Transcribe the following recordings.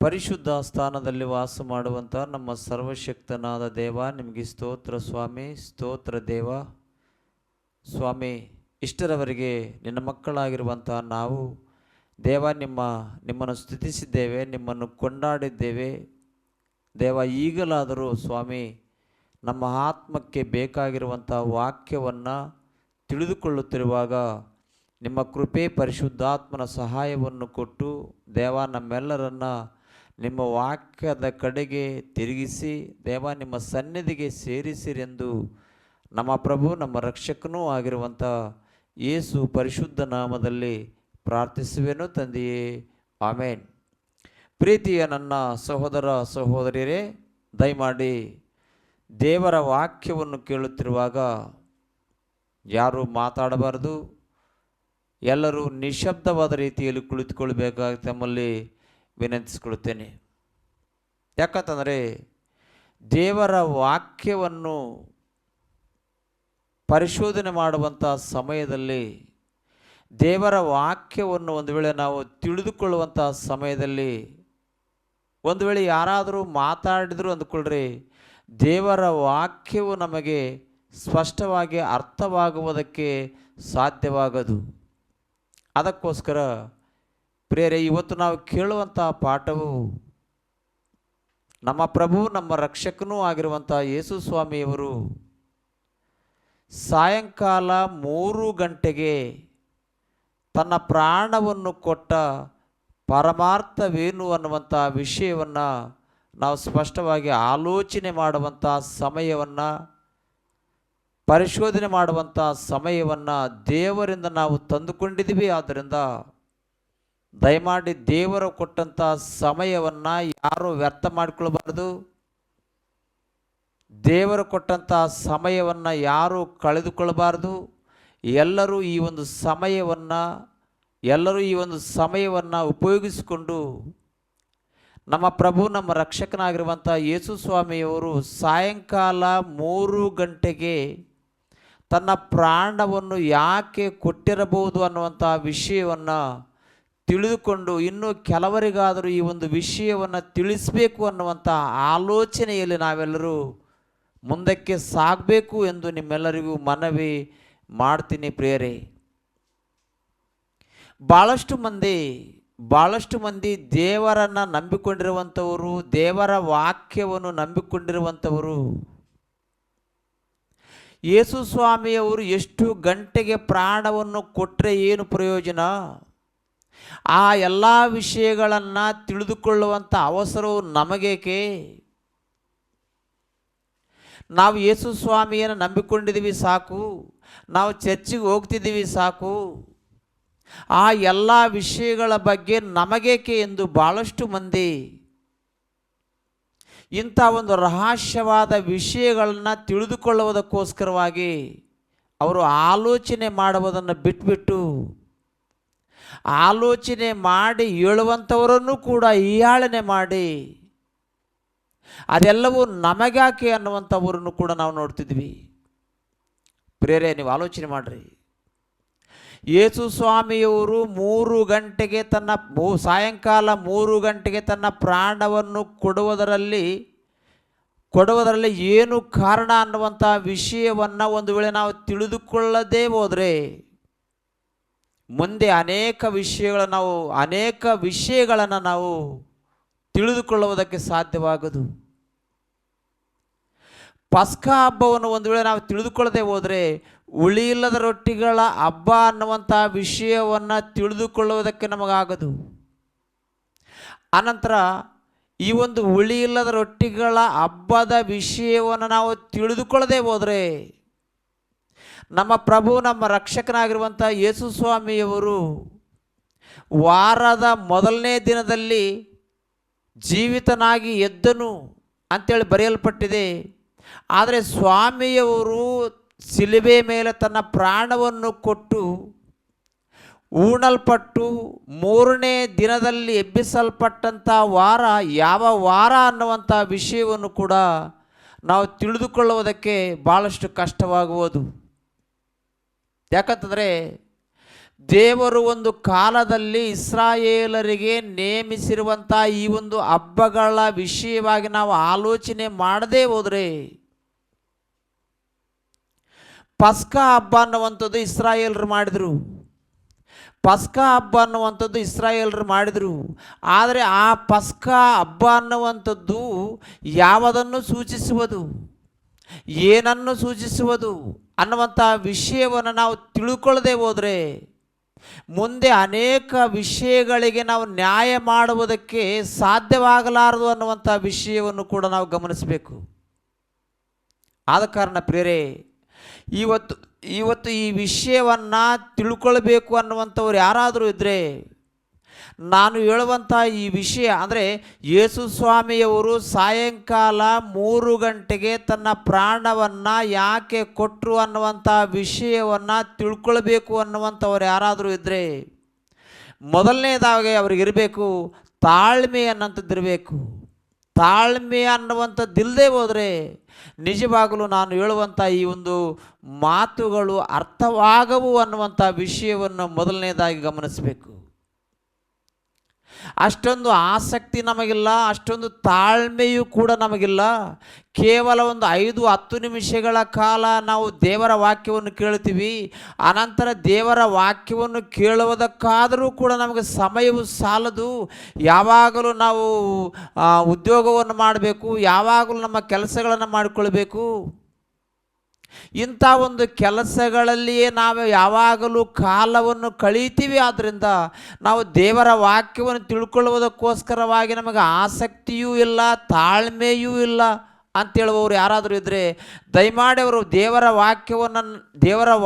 ಪರಿಶುದ್ಧ ಸ್ಥಾನದಲ್ಲಿ ವಾಸ ಮಾಡುವಂಥ ನಮ್ಮ ಸರ್ವಶಕ್ತನಾದ ದೇವ, ನಿಮಗೆ ಸ್ತೋತ್ರ ಸ್ವಾಮಿ, ಸ್ತೋತ್ರ ದೇವ. ಸ್ವಾಮಿ, ಇಷ್ಟರವರೆಗೆ ನಿನ್ನ ಮಕ್ಕಳಾಗಿರುವಂಥ ನಾವು ದೇವ ನಿಮ್ಮನ್ನು ಸ್ತುತಿಸಿದ್ದೇವೆ, ನಿಮ್ಮನ್ನು ಕೊಂಡಾಡಿದ್ದೇವೆ ದೇವ. ಈಗಲಾದರೂ ಸ್ವಾಮಿ, ನಮ್ಮ ಆತ್ಮಕ್ಕೆ ಬೇಕಾಗಿರುವಂಥ ವಾಕ್ಯವನ್ನು ತಿಳಿದುಕೊಳ್ಳುತ್ತಿರುವಾಗ ನಿಮ್ಮ ಕೃಪೆ ಪರಿಶುದ್ಧಾತ್ಮನ ಸಹಾಯವನ್ನು ಕೊಟ್ಟು ದೇವ, ನಮ್ಮೆಲ್ಲರನ್ನ ನಿಮ್ಮ ವಾಕ್ಯದ ಕಡೆಗೆ ತಿರುಗಿಸಿ ದೇವ, ನಿಮ್ಮ ಸನ್ನಿಧಿಗೆ ಸೇರಿಸಿರೆಂದು ನಮ್ಮ ಪ್ರಭು ನಮ್ಮ ರಕ್ಷಕನೂ ಆಗಿರುವಂಥ ಯೇಸು ಪರಿಶುದ್ಧ ನಾಮದಲ್ಲಿ ಪ್ರಾರ್ಥಿಸುವೆನು ತಂದೆಯೇ, ಆಮೇನ್. ಪ್ರೀತಿಯ ನನ್ನ ಸಹೋದರ ಸಹೋದರಿಯರೇ, ದಯಮಾಡಿ ದೇವರ ವಾಕ್ಯವನ್ನು ಕೇಳುತ್ತಿರುವಾಗ ಯಾರೂ ಮಾತಾಡಬಾರದು. ಎಲ್ಲರೂ ನಿಶಬ್ದವಾದ ರೀತಿಯಲ್ಲಿ ಕುಳಿತುಕೊಳ್ಬೇಕಾಗಿ ತಮ್ಮಲ್ಲಿ ವಿನಂತಿಸಿಕೊಳ್ಳುತ್ತೇನೆ. ಯಾಕಂತಂದರೆ ದೇವರ ವಾಕ್ಯವನ್ನು ಪರಿಶೋಧನೆ ಮಾಡುವಂಥ ಸಮಯದಲ್ಲಿ, ದೇವರ ವಾಕ್ಯವನ್ನು ಒಂದು ವೇಳೆ ನಾವು ತಿಳಿದುಕೊಳ್ಳುವಂಥ ಸಮಯದಲ್ಲಿ, ಒಂದು ವೇಳೆ ಯಾರಾದರೂ ಮಾತಾಡಿದ್ರು ಅಂದ್ಕೊಳ್ರಿ, ದೇವರ ವಾಕ್ಯವು ನಮಗೆ ಸ್ಪಷ್ಟವಾಗಿ ಅರ್ಥವಾಗುವುದಕ್ಕೆ ಸಾಧ್ಯವಾಗದು. ಅದಕ್ಕೋಸ್ಕರ ಪ್ರಿಯರೇ, ಇವತ್ತು ನಾವು ಕೇಳುವಂಥ ಪಾಠವು ನಮ್ಮ ಪ್ರಭು ನಮ್ಮ ರಕ್ಷಕನೂ ಆಗಿರುವಂಥ ಯೇಸು ಸ್ವಾಮಿಯವರು ಸಾಯಂಕಾಲ 3 ಗಂಟೆಗೆ ತನ್ನ ಪ್ರಾಣವನ್ನು ಕೊಟ್ಟ ಪರಮಾರ್ಥವೇನು ಅನ್ನುವಂಥ ವಿಷಯವನ್ನು ನಾವು ಸ್ಪಷ್ಟವಾಗಿ ಆಲೋಚನೆ ಮಾಡುವಂಥ ಸಮಯವನ್ನು, ಪರಿಶೋಧನೆ ಮಾಡುವಂಥ ಸಮಯವನ್ನು ದೇವರಿಂದ ನಾವು ತಂದುಕೊಂಡಿದ್ದೀವಿ. ಆದ್ದರಿಂದ ದಯಮಾಡಿ ದೇವರು ಕೊಟ್ಟಂಥ ಸಮಯವನ್ನು ಯಾರೂ ವ್ಯರ್ಥ ಮಾಡಿಕೊಳ್ಬಾರ್ದು. ದೇವರು ಕೊಟ್ಟಂಥ ಸಮಯವನ್ನು ಯಾರೂ ಕಳೆದುಕೊಳ್ಳಬಾರ್ದು. ಎಲ್ಲರೂ ಈ ಒಂದು ಸಮಯವನ್ನು ಉಪಯೋಗಿಸಿಕೊಂಡು ನಮ್ಮ ಪ್ರಭು ನಮ್ಮ ರಕ್ಷಕನಾಗಿರುವಂಥ ಯೇಸು ಸ್ವಾಮಿಯವರು ಸಾಯಂಕಾಲ 3 ಗಂಟೆಗೆ ತನ್ನ ಪ್ರಾಣವನ್ನು ಯಾಕೆ ಕೊಟ್ಟಿರಬಹುದು ಅನ್ನುವಂಥ ವಿಷಯವನ್ನು ತಿಳಿದುಕೊಂಡು ಇನ್ನೂ ಕೆಲವರಿಗಾದರೂ ಈ ಒಂದು ವಿಷಯವನ್ನು ತಿಳಿಸಬೇಕು ಅನ್ನುವಂಥ ಆಲೋಚನೆಯಲ್ಲಿ ನಾವೆಲ್ಲರೂ ಮುಂದಕ್ಕೆ ಸಾಗಬೇಕು ಎಂದು ನಿಮ್ಮೆಲ್ಲರಿಗೂ ಮನವಿ ಮಾಡ್ತೀನಿ ಪ್ರಿಯರೇ. ಭಾಳಷ್ಟು ಮಂದಿ ದೇವರನ್ನು ನಂಬಿಕೊಂಡಿರುವಂಥವರು, ದೇವರ ವಾಕ್ಯವನ್ನು ನಂಬಿಕೊಂಡಿರುವಂಥವರು, ಯೇಸು ಸ್ವಾಮಿಯವರು ಎಷ್ಟು ಗಂಟೆಗೆ ಪ್ರಾಣವನ್ನು ಕೊಟ್ಟರೆ ಏನು ಪ್ರಯೋಜನ, ಆ ಎಲ್ಲ ವಿಷಯಗಳನ್ನು ತಿಳಿದುಕೊಳ್ಳುವಂಥ ಅವಸರವು ನಮಗೇಕೆ? ನಾವು ಯೇಸು ಸ್ವಾಮಿಯನ್ನು ನಂಬಿಕೊಂಡಿದ್ದೀವಿ ಸಾಕು, ನಾವು ಚರ್ಚಿಗೆ ಹೋಗ್ತಿದ್ದೀವಿ ಸಾಕು, ಆ ಎಲ್ಲ ವಿಷಯಗಳ ಬಗ್ಗೆ ನಮಗೇಕೆ ಎಂದು ಭಾಳಷ್ಟು ಮಂದಿ ಇಂಥ ಒಂದು ರಹಸ್ಯವಾದ ವಿಷಯಗಳನ್ನು ತಿಳಿದುಕೊಳ್ಳುವುದಕ್ಕೋಸ್ಕರವಾಗಿ ಅವರು ಆಲೋಚನೆ ಮಾಡುವುದನ್ನು ಬಿಟ್ಬಿಟ್ಟು ಆಲೋಚನೆ ಮಾಡಿ ಹೇಳುವಂಥವರನ್ನು ಕೂಡ ಹೀಯಾಳನೆ ಮಾಡಿ ಅದೆಲ್ಲವೂ ನಮಗ್ಯಾಕೆ ಅನ್ನುವಂಥವರನ್ನು ಕೂಡ ನಾವು ನೋಡ್ತಿದ್ವಿ. ಪ್ರಿಯರೇ, ನೀವು ಆಲೋಚನೆ ಮಾಡಿರಿ. ಯೇಸು ಸ್ವಾಮಿಯವರು 3 ಗಂಟೆಗೆ ಸಾಯಂಕಾಲ 3 ಗಂಟೆಗೆ ತನ್ನ ಪ್ರಾಣವನ್ನು ಕೊಡುವುದರಲ್ಲಿ ಏನು ಕಾರಣ ಅನ್ನುವಂಥ ವಿಷಯವನ್ನು ಒಂದು ವೇಳೆ ನಾವು ತಿಳಿದುಕೊಳ್ಳದೇ ಹೋದರೆ ಮುಂದೆ ಅನೇಕ ವಿಷಯಗಳನ್ನು ನಾವು ತಿಳಿದುಕೊಳ್ಳುವುದಕ್ಕೆ ಸಾಧ್ಯವಾಗದು. ಪಸ್ಕಾ ಹಬ್ಬವನ್ನು ಒಂದು ವೇಳೆ ನಾವು ತಿಳಿದುಕೊಳ್ಳದೆ ಹೋದರೆ ಉಳಿಯಿಲ್ಲದ ರೊಟ್ಟಿಗಳ ಹಬ್ಬ ಅನ್ನುವಂಥ ವಿಷಯವನ್ನು ತಿಳಿದುಕೊಳ್ಳುವುದಕ್ಕೆ ನಮಗಾಗದು. ಅನಂತರ ಈ ಒಂದು ಉಳಿಯಿಲ್ಲದ ರೊಟ್ಟಿಗಳ ಹಬ್ಬದ ವಿಷಯವನ್ನು ನಾವು ತಿಳಿದುಕೊಳ್ಳದೆ ಹೋದರೆ ನಮ್ಮ ಪ್ರಭು ನಮ್ಮ ರಕ್ಷಕನಾಗಿರುವಂಥ ಯೇಸು ಸ್ವಾಮಿಯವರು ವಾರದ ಮೊದಲನೇ ದಿನದಲ್ಲಿ ಜೀವಿತನಾಗಿ ಎದ್ದನು ಅಂತೇಳಿ ಬರೆಯಲ್ಪಟ್ಟಿದೆ. ಆದರೆ ಸ್ವಾಮಿಯವರು ಶಿಲುಬೆ ಮೇಲೆ ತನ್ನ ಪ್ರಾಣವನ್ನು ಕೊಟ್ಟು ಉಣಲ್ಪಟ್ಟು 3ನೇ ದಿನದಲ್ಲಿ ಎಬ್ಬಿಸಲ್ಪಟ್ಟಂಥ ವಾರ ಯಾವ ವಾರ ಅನ್ನುವಂಥ ವಿಷಯವನ್ನು ಕೂಡ ನಾವು ತಿಳಿದುಕೊಳ್ಳುವುದಕ್ಕೆ ಭಾಳಷ್ಟು ಕಷ್ಟವಾಗುವುದು. ಯಾಕಂತಂದರೆ ದೇವರು ಒಂದು ಕಾಲದಲ್ಲಿ ಇಸ್ರಾಯೇಲರಿಗೆ ನೇಮಿಸಿರುವಂಥ ಈ ಒಂದು ಹಬ್ಬಗಳ ವಿಷಯವಾಗಿ ನಾವು ಆಲೋಚನೆ ಮಾಡದೇ ಹೋದರೆ, ಪಸ್ಕ ಹಬ್ಬ ಅನ್ನುವಂಥದ್ದು ಇಸ್ರಾಯೇಲರು ಮಾಡಿದರು. ಪಸ್ಕ ಹಬ್ಬ ಅನ್ನುವಂಥದ್ದು ಇಸ್ರಾಯೇಲರು ಮಾಡಿದರು. ಆದರೆ ಆ ಪಸ್ಕ ಹಬ್ಬ ಅನ್ನುವಂಥದ್ದು ಯಾವುದನ್ನು ಸೂಚಿಸುವುದು, ಏನನ್ನು ಸೂಚಿಸುವುದು ಅನ್ನುವಂಥ ವಿಷಯವನ್ನು ನಾವು ತಿಳ್ಕೊಳ್ಳದೆ ಹೋದರೆ ಮುಂದೆ ಅನೇಕ ವಿಷಯಗಳಿಗೆ ನಾವು ನ್ಯಾಯ ಮಾಡುವುದಕ್ಕೆ ಸಾಧ್ಯವಾಗಲಾರದು ಅನ್ನುವಂಥ ವಿಷಯವನ್ನು ಕೂಡ ನಾವು ಗಮನಿಸಬೇಕು. ಆದ ಕಾರಣ ಪ್ರಿಯರೇ, ಇವತ್ತು ಈ ವಿಷಯವನ್ನು ತಿಳ್ಕೊಳ್ಬೇಕು ಅನ್ನುವಂಥವ್ರು ಯಾರಾದರೂ ಇದ್ದರೆ, ನಾನು ಹೇಳುವಂಥ ಈ ವಿಷಯ ಅಂದರೆ ಯೇಸು ಸ್ವಾಮಿಯವರು ಸಾಯಂಕಾಲ 3 ಗಂಟೆಗೆ ತನ್ನ ಪ್ರಾಣವನ್ನು ಯಾಕೆ ಕೊಟ್ಟರು ಅನ್ನುವಂಥ ವಿಷಯವನ್ನು ತಿಳ್ಕೊಳ್ಬೇಕು ಅನ್ನುವಂಥವ್ರು ಯಾರಾದರೂ ಇದ್ದರೆ, ಮೊದಲನೇದಾಗಿ ಅವ್ರಿಗಿರಬೇಕು ತಾಳ್ಮೆ ಅನ್ನೋಂಥದ್ದಿರಬೇಕು. ತಾಳ್ಮೆ ಅನ್ನುವಂಥದ್ದಿಲ್ಲದೆ ಹೋದರೆ ನಿಜವಾಗಲೂ ನಾನು ಹೇಳುವಂಥ ಈ ಒಂದು ಮಾತುಗಳು ಅರ್ಥವಾಗವು ಅನ್ನುವಂಥ ವಿಷಯವನ್ನು ಮೊದಲನೇದಾಗಿ ಗಮನಿಸಬೇಕು. ಅಷ್ಟೊಂದು ಆಸಕ್ತಿ ನಮಗಿಲ್ಲ, ಅಷ್ಟೊಂದು ತಾಳ್ಮೆಯೂ ಕೂಡ ನಮಗಿಲ್ಲ. ಕೇವಲ ಒಂದು 5-10 ನಿಮಿಷಗಳ ಕಾಲ ನಾವು ದೇವರ ವಾಕ್ಯವನ್ನು ಕೇಳ್ತೀವಿ. ಅನಂತರ ದೇವರ ವಾಕ್ಯವನ್ನು ಕೇಳುವುದಕ್ಕಾದರೂ ಕೂಡ ನಮಗೆ ಸಮಯವು ಸಾಲದು. ಯಾವಾಗಲೂ ನಾವು ಉದ್ಯೋಗವನ್ನು ಮಾಡಬೇಕು, ಯಾವಾಗಲೂ ನಮ್ಮ ಕೆಲಸಗಳನ್ನು ಮಾಡಿಕೊಳ್ಬೇಕು. ಇಂಥ ಒಂದು ಕೆಲಸಗಳಲ್ಲಿಯೇ ನಾವು ಯಾವಾಗಲೂ ಕಾಲವನ್ನು ಕಳೀತೀವಿ. ಆದ್ದರಿಂದ ನಾವು ದೇವರ ವಾಕ್ಯವನ್ನು ತಿಳ್ಕೊಳ್ಳುವುದಕ್ಕೋಸ್ಕರವಾಗಿ ನಮಗೆ ಆಸಕ್ತಿಯೂ ಇಲ್ಲ, ತಾಳ್ಮೆಯೂ ಇಲ್ಲ ಅಂತೇಳುವವರು ಯಾರಾದರೂ ಇದ್ದರೆ ದಯಮಾಡಿ ಅವರು ದೇವರ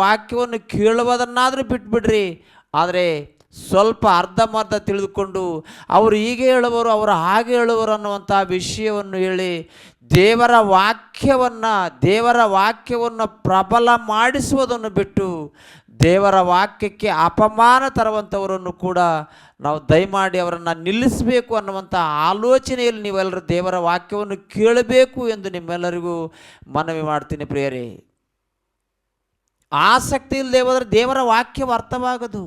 ವಾಕ್ಯವನ್ನು ಕೇಳುವುದನ್ನಾದರೂ ಬಿಟ್ಬಿಡ್ರಿ. ಆದರೆ ಸ್ವಲ್ಪ ಅರ್ಧಂಬರ್ಧ ತಿಳಿದುಕೊಂಡು ಅವರು ಹೀಗೆ ಹೇಳುವರು, ಅವರು ಹಾಗೆ ಹೇಳುವರು ಅನ್ನುವಂಥ ವಿಷಯವನ್ನು ಹೇಳಿ ದೇವರ ವಾಕ್ಯವನ್ನು ಪ್ರಬಲ ಮಾಡಿಸುವುದನ್ನು ಬಿಟ್ಟು ದೇವರ ವಾಕ್ಯಕ್ಕೆ ಅಪಮಾನ ತರುವಂಥವರನ್ನು ಕೂಡ ನಾವು ದಯಮಾಡಿ ಅವರನ್ನು ನಿಲ್ಲಿಸಬೇಕು ಅನ್ನುವಂಥ ಆಲೋಚನೆಯಲ್ಲಿ ನೀವೆಲ್ಲರೂ ದೇವರ ವಾಕ್ಯವನ್ನು ಕೇಳಬೇಕು ಎಂದು ನಿಮ್ಮೆಲ್ಲರಿಗೂ ಮನವಿ ಮಾಡ್ತೀನಿ. ಪ್ರಿಯರೇ, ಆಸಕ್ತಿ ಇಲ್ಲದೆ ಹೋದರೆ ದೇವರ ವಾಕ್ಯವು ಅರ್ಥವಾಗದು.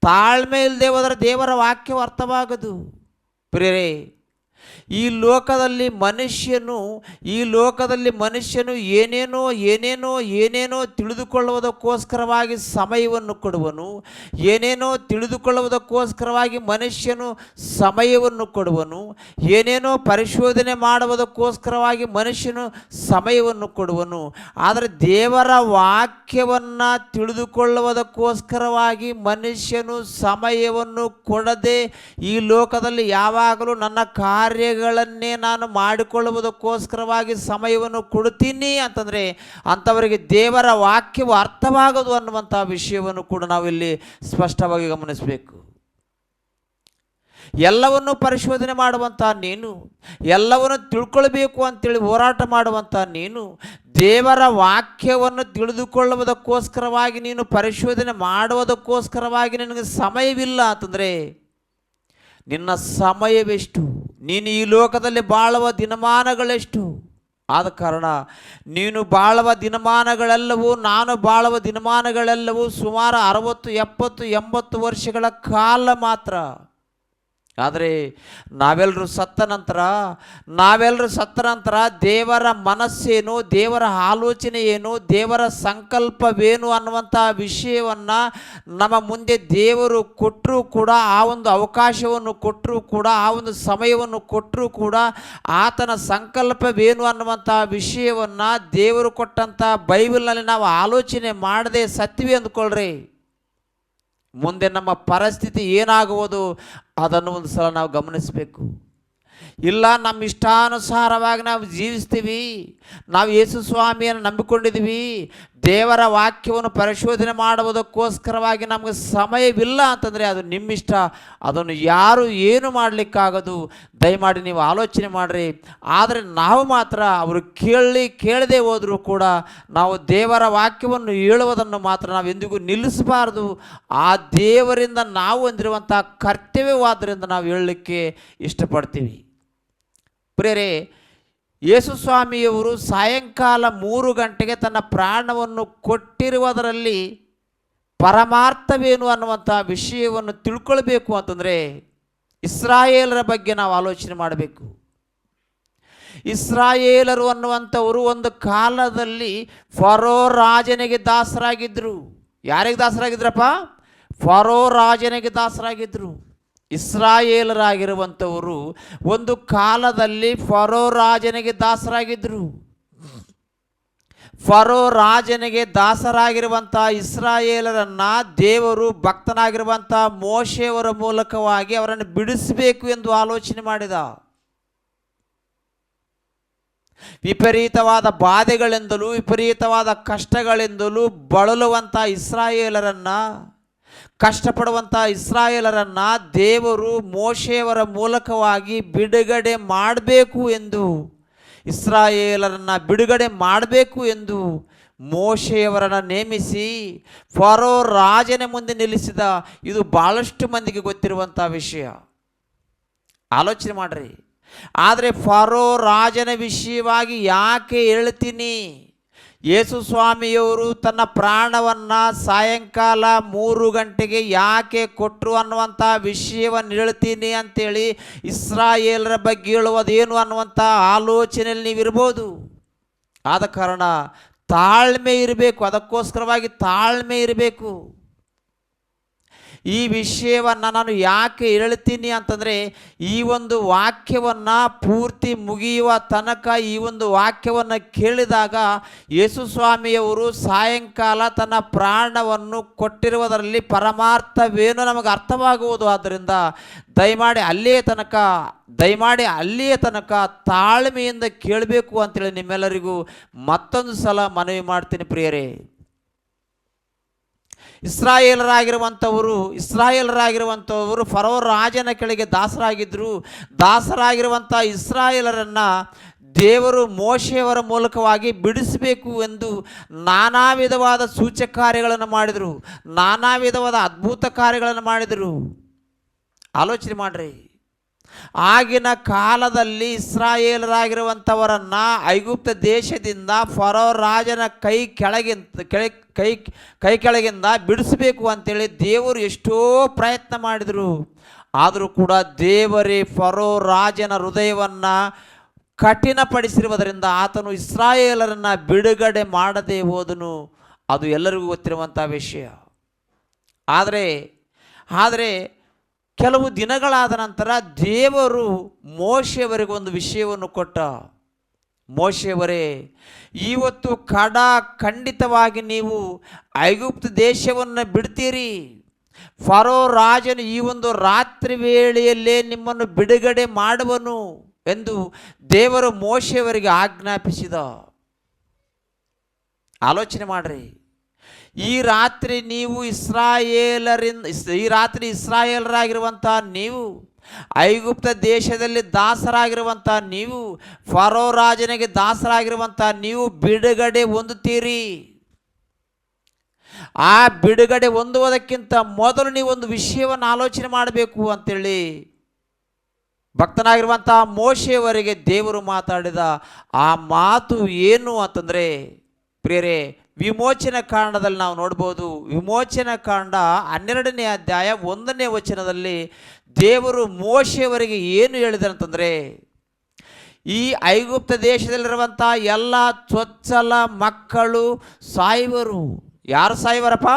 ತಾಳ್ಮೆ ಇಲ್ಲದೆ ಹೋದರೆ ದೇವರ ವಾಕ್ಯವು ಅರ್ಥವಾಗದು. ಪ್ರಿಯರೇ, ಈ ಲೋಕದಲ್ಲಿ ಮನುಷ್ಯನು ಏನೇನೋ ತಿಳಿದುಕೊಳ್ಳುವುದಕ್ಕೋಸ್ಕರವಾಗಿ ಸಮಯವನ್ನು ಕೊಡುವನು. ಏನೇನೋ ತಿಳಿದುಕೊಳ್ಳುವುದಕ್ಕೋಸ್ಕರವಾಗಿ ಮನುಷ್ಯನು ಸಮಯವನ್ನು ಕೊಡುವನು. ಏನೇನೋ ಪರಿಶೋಧನೆ ಮಾಡುವುದಕ್ಕೋಸ್ಕರವಾಗಿ ಮನುಷ್ಯನು ಸಮಯವನ್ನು ಕೊಡುವನು. ಆದರೆ ದೇವರ ವಾಕ್ಯವನ್ನು ತಿಳಿದುಕೊಳ್ಳುವುದಕ್ಕೋಸ್ಕರವಾಗಿ ಮನುಷ್ಯನು ಸಮಯವನ್ನು ಕೊಡದೆ ಈ ಲೋಕದಲ್ಲಿ ಯಾವಾಗಲೂ ನನ್ನ ಕಾರ್ಯಗಳನ್ನೇ ನಾನು ಮಾಡಿಕೊಳ್ಳುವುದಕ್ಕೋಸ್ಕರವಾಗಿ ಸಮಯವನ್ನು ಕೊಡ್ತೀನಿ ಅಂತಂದರೆ ಅಂಥವರಿಗೆ ದೇವರ ವಾಕ್ಯವು ಅರ್ಥವಾಗದು ಅನ್ನುವಂಥ ವಿಷಯವನ್ನು ಕೂಡ ನಾವಿಲ್ಲಿ ಸ್ಪಷ್ಟವಾಗಿ ಗಮನಿಸಬೇಕು. ಎಲ್ಲವನ್ನೂ ಪರಿಶೋಧನೆ ಮಾಡುವಂಥ ನೀನು, ಎಲ್ಲವನ್ನು ತಿಳ್ಕೊಳ್ಬೇಕು ಅಂತೇಳಿ ಹೋರಾಟ ಮಾಡುವಂಥ ನೀನು, ದೇವರ ವಾಕ್ಯವನ್ನು ತಿಳಿದುಕೊಳ್ಳುವುದಕ್ಕೋಸ್ಕರವಾಗಿ ನೀನು ಪರಿಶೋಧನೆ ಮಾಡುವುದಕ್ಕೋಸ್ಕರವಾಗಿ ನಿನಗೆ ಸಮಯವಿಲ್ಲ ಅಂತಂದರೆ ನಿನ್ನ ಸಮಯವೆಷ್ಟು? ನೀನು ಈ ಲೋಕದಲ್ಲಿ ಬಾಳುವ ದಿನಮಾನಗಳೆಷ್ಟು? ಆದ ಕಾರಣ ನೀನು ಬಾಳುವ ದಿನಮಾನಗಳೆಲ್ಲವೂ, ನಾನು ಬಾಳುವ ದಿನಮಾನಗಳೆಲ್ಲವೂ ಸುಮಾರು 60, 70, 80 ವರ್ಷಗಳ ಕಾಲ ಮಾತ್ರ. ಆದರೆ ನಾವೆಲ್ಲರೂ ಸತ್ತ ನಂತರ ದೇವರ ಮನಸ್ಸೇನು, ದೇವರ ಆಲೋಚನೆ ಏನು, ದೇವರ ಸಂಕಲ್ಪವೇನು ಅನ್ನುವಂಥ ವಿಷಯವನ್ನು ನಮ್ಮ ಮುಂದೆ ದೇವರು ಕೊಟ್ಟರೂ ಕೂಡ, ಆ ಒಂದು ಅವಕಾಶವನ್ನು ಕೊಟ್ಟರೂ ಕೂಡ, ಆ ಒಂದು ಸಮಯವನ್ನು ಕೊಟ್ಟರೂ ಕೂಡ ಆತನ ಸಂಕಲ್ಪವೇನು ಅನ್ನುವಂಥ ವಿಷಯವನ್ನು ದೇವರು ಕೊಟ್ಟಂಥ ಬೈಬಲ್ನಲ್ಲಿ ನಾವು ಆಲೋಚನೆ ಮಾಡದೆ ಸತ್ಯವೇ ಅಂದ್ಕೊಳ್ರಿ. ಮುಂದೆ ನಮ್ಮ ಪರಿಸ್ಥಿತಿ ಏನಾಗುವುದು ಅದನ್ನು ಒಂದು ಸಲ ನಾವು ಗಮನಿಸಬೇಕು. ಇಲ್ಲ, ನಮ್ಮ ಇಷ್ಟಾನುಸಾರವಾಗಿ ನಾವು ಜೀವಿಸ್ತೀವಿ, ನಾವು ಯೇಸು ಸ್ವಾಮಿಯನ್ನು ನಂಬಿಕೊಂಡಿದ್ದೀವಿ, ದೇವರ ವಾಕ್ಯವನ್ನು ಪರಿಶೋಧನೆ ಮಾಡುವುದಕ್ಕೋಸ್ಕರವಾಗಿ ನಮಗೆ ಸಮಯವಿಲ್ಲ ಅಂತಂದರೆ ಅದು ನಿಮ್ಮಿಷ್ಟ. ಅದನ್ನು ಯಾರು ಏನು ಮಾಡಲಿಕ್ಕಾಗದು. ದಯಮಾಡಿ ನೀವು ಆಲೋಚನೆ ಮಾಡಿರಿ. ಆದರೆ ನಾವು ಮಾತ್ರ ಅವರು ಕೇಳದೆ ಹೋದರೂ ಕೂಡ ನಾವು ದೇವರ ವಾಕ್ಯವನ್ನು ಹೇಳುವುದನ್ನು ಮಾತ್ರ ನಾವು ಎಂದಿಗೂ ನಿಲ್ಲಿಸಬಾರ್ದು. ಆ ದೇವರಿಂದ ನಾವು ಹೊಂದಿರುವಂಥ ಕರ್ತವ್ಯವಾದ್ದರಿಂದ ನಾವು ಹೇಳಲಿಕ್ಕೆ ಇಷ್ಟಪಡ್ತೀವಿ. ಪ್ರಿಯರೇ, ಯೇಸು ಸ್ವಾಮಿಯವರು ಸಾಯಂಕಾಲ 3 ಗಂಟೆಗೆ ತನ್ನ ಪ್ರಾಣವನ್ನು ಕೊಟ್ಟಿರುವುದರಲ್ಲಿ ಪರಮಾರ್ಥವೇನು ಅನ್ನುವಂಥ ವಿಷಯವನ್ನು ತಿಳ್ಕೊಳ್ಬೇಕು ಅಂತಂದರೆ ಇಸ್ರಾಯೇಲರ ಬಗ್ಗೆ ನಾವು ಆಲೋಚನೆ ಮಾಡಬೇಕು. ಇಸ್ರಾಯೇಲರು ಅನ್ನುವಂಥವರು ಒಂದು ಕಾಲದಲ್ಲಿ ಫರೋ ರಾಜನಿಗೆ ದಾಸರಾಗಿದ್ದರು. ಯಾರಿಗೆ ದಾಸರಾಗಿದ್ರಪ್ಪ? ಫರೋ ರಾಜನಿಗೆ ದಾಸರಾಗಿದ್ದರು. ಇಸ್ರಾಯೇಲರಾಗಿರುವಂಥವರು ಒಂದು ಕಾಲದಲ್ಲಿ ಫರೋ ರಾಜನಿಗೆ ದಾಸರಾಗಿದ್ದರು. ಫರೋ ರಾಜನಿಗೆ ದಾಸರಾಗಿರುವಂಥ ಇಸ್ರಾಯೇಲರನ್ನು ದೇವರು ಭಕ್ತನಾಗಿರುವಂಥ ಮೋಶೆಯವರ ಮೂಲಕವಾಗಿ ಅವರನ್ನು ಬಿಡಿಸಬೇಕು ಎಂದು ಆಲೋಚನೆ ಮಾಡಿದ. ವಿಪರೀತವಾದ ಬಾಧೆಗಳಿಂದಲೂ ವಿಪರೀತವಾದ ಕಷ್ಟಗಳಿಂದಲೂ ಬಳಲುವಂಥ ಇಸ್ರಾಯೇಲರನ್ನು, ಕಷ್ಟಪಡುವಂಥ ಇಸ್ರಾಯೇಲರನ್ನು ದೇವರು ಮೋಶೆಯವರ ಮೂಲಕವಾಗಿ ಬಿಡುಗಡೆ ಮಾಡಬೇಕು ಎಂದು, ಇಸ್ರಾಯೇಲರನ್ನು ಬಿಡುಗಡೆ ಮಾಡಬೇಕು ಎಂದು ಮೋಶೆಯವರನ್ನು ನೇಮಿಸಿ ಫರೋ ರಾಜನ ಮುಂದೆ ನಿಲ್ಲಿಸಿದ. ಇದು ಭಾಳಷ್ಟು ಮಂದಿಗೆ ಗೊತ್ತಿರುವಂಥ ವಿಷಯ. ಆಲೋಚನೆ ಮಾಡಿರಿ. ಆದರೆ ಫರೋ ರಾಜನ ವಿಷಯವಾಗಿ ಯಾಕೆ ಹೇಳ್ತೀನಿ? ಯೇಸು ಸ್ವಾಮಿಯವರು ತನ್ನ ಪ್ರಾಣವನ್ನು ಸಾಯಂಕಾಲ 3 ಗಂಟೆಗೆ ಯಾಕೆ ಕೊಟ್ಟರು ಅನ್ನುವಂಥ ವಿಷಯವನ್ನು ಹೇಳ್ತೀನಿ ಅಂಥೇಳಿ ಇಸ್ರಾಯೇಲರ ಬಗ್ಗೆ ಹೇಳುವುದೇನು ಅನ್ನುವಂಥ ಆಲೋಚನೆಯಲ್ಲಿ ನೀವಿರ್ಬೋದು. ಆದ ಕಾರಣ ತಾಳ್ಮೆ ಇರಬೇಕು. ಅದಕ್ಕೋಸ್ಕರವಾಗಿ ತಾಳ್ಮೆ ಇರಬೇಕು. ಈ ವಿಷಯವನ್ನು ನಾನು ಯಾಕೆ ಹೇಳ್ತೀನಿ ಅಂತಂದರೆ, ಈ ಒಂದು ವಾಕ್ಯವನ್ನು ಪೂರ್ತಿ ಮುಗಿಯುವ ತನಕ ಈ ಒಂದು ವಾಕ್ಯವನ್ನು ಕೇಳಿದಾಗ ಯೇಸು ಸ್ವಾಮಿಯವರು ಸಾಯಂಕಾಲ ತನ್ನ ಪ್ರಾಣವನ್ನು ಕೊಟ್ಟಿರುವುದರಲ್ಲಿ ಪರಮಾರ್ಥವೇನು ನಮಗೆ ಅರ್ಥವಾಗುವುದು. ಆದ್ದರಿಂದ ದಯಮಾಡಿ ಅಲ್ಲಿಯೇ ತನಕ ತಾಳ್ಮೆಯಿಂದ ಕೇಳಬೇಕು ಅಂತೇಳಿ ನಿಮ್ಮೆಲ್ಲರಿಗೂ ಮತ್ತೊಂದು ಸಲ ಮನವಿ ಮಾಡ್ತೀನಿ ಪ್ರಿಯರೇ. ಇಸ್ರಾಯೇಲರಾಗಿರುವಂಥವರು ಫರೋ ರಾಜನ ಕೆಳಗೆ ದಾಸರಾಗಿರುವಂಥ ಇಸ್ರಾಯೇಲರನ್ನು ದೇವರು ಮೋಶೆಯವರ ಮೂಲಕವಾಗಿ ಬಿಡಿಸಬೇಕು ಎಂದು ನಾನಾ ವಿಧವಾದ ಸೂಚಕ ಕಾರ್ಯಗಳನ್ನು ಮಾಡಿದರು, ನಾನಾ ವಿಧವಾದ ಅದ್ಭುತ ಕಾರ್ಯಗಳನ್ನು ಮಾಡಿದರು. ಆಲೋಚನೆ ಮಾಡಿರಿ. ಆಗಿನ ಕಾಲದಲ್ಲಿ ಇಸ್ರಾಯೇಲರಾಗಿರುವಂಥವರನ್ನು ಐಗುಪ್ತ ದೇಶದಿಂದ ಫರೋ ರಾಜನ ಕೈ ಕೆಳಗಿಂದ ಬಿಡಿಸಬೇಕು ಅಂತೇಳಿ ದೇವರು ಎಷ್ಟೋ ಪ್ರಯತ್ನ ಮಾಡಿದರು. ಆದರೂ ಕೂಡ ದೇವರೇ ಫರೋ ರಾಜನ ಹೃದಯವನ್ನು ಕಠಿಣಪಡಿಸಿರುವುದರಿಂದ ಆತನು ಇಸ್ರಾಯೇಲರನ್ನು ಬಿಡುಗಡೆ ಮಾಡದೆ ಹೋದನು. ಅದು ಎಲ್ಲರಿಗೂ ಗೊತ್ತಿರುವಂಥ ವಿಷಯ. ಆದರೆ ಕೆಲವು ದಿನಗಳಾದ ನಂತರ ದೇವರು ಮೋಶೆಯವರಿಗೆ ಒಂದು ವಿಷಯವನ್ನು ಕೊಟ್ಟ. ಮೋಶೆಯವರೇ, ಇವತ್ತು ಖಂಡಿತವಾಗಿ ನೀವು ಐಗುಪ್ತ ದೇಶವನ್ನು ಬಿಡ್ತೀರಿ. ಫರೋ ರಾಜನು ಈ ಒಂದು ರಾತ್ರಿ ವೇಳೆಯಲ್ಲೇ ನಿಮ್ಮನ್ನು ಬಿಡುಗಡೆ ಮಾಡುವನು ಎಂದು ದೇವರು ಮೋಶೆಯವರಿಗೆ ಆಜ್ಞಾಪಿಸಿದ. ಆಲೋಚನೆ ಮಾಡಿರಿ. ಈ ರಾತ್ರಿ ಇಸ್ರಾಯೇಲರಾಗಿರುವಂಥ ನೀವು, ಐಗುಪ್ತ ದೇಶದಲ್ಲಿ ದಾಸರಾಗಿರುವಂಥ ನೀವು, ಫರೋ ರಾಜನಿಗೆ ದಾಸರಾಗಿರುವಂಥ ನೀವು ಬಿಡುಗಡೆ ಹೊಂದುತ್ತೀರಿ. ಆ ಬಿಡುಗಡೆ ಹೊಂದುವುದಕ್ಕಿಂತ ಮೊದಲು ನೀವು ಒಂದು ವಿಷಯವನ್ನು ಆಲೋಚನೆ ಮಾಡಬೇಕು ಅಂತೇಳಿ ಭಕ್ತನಾಗಿರುವಂಥ ಮೋಶೆಯವರಿಗೆ ದೇವರು ಮಾತಾಡಿದ ಆ ಮಾತು ಏನು ಅಂತಂದರೆ, ಪ್ರಿಯರೇ, ವಿಮೋಚನ ಕಾಂಡದಲ್ಲಿ ನಾವು ನೋಡ್ಬೋದು. ವಿಮೋಚನ ಕಾಂಡ 12ನೇ ಅಧ್ಯಾಯ 1ನೇ ವಚನದಲ್ಲಿ ದೇವರು ಮೋಶೆಯವರಿಗೆ ಏನು ಹೇಳಿದರಂತಂದರೆ, ಈ ಐಗುಪ್ತ ದೇಶದಲ್ಲಿರುವಂಥ ಎಲ್ಲ ಚೊಚ್ಚಲ ಮಕ್ಕಳು ಸಾಯುವರು. ಯಾರು ಸಾಯುವರಪ್ಪ?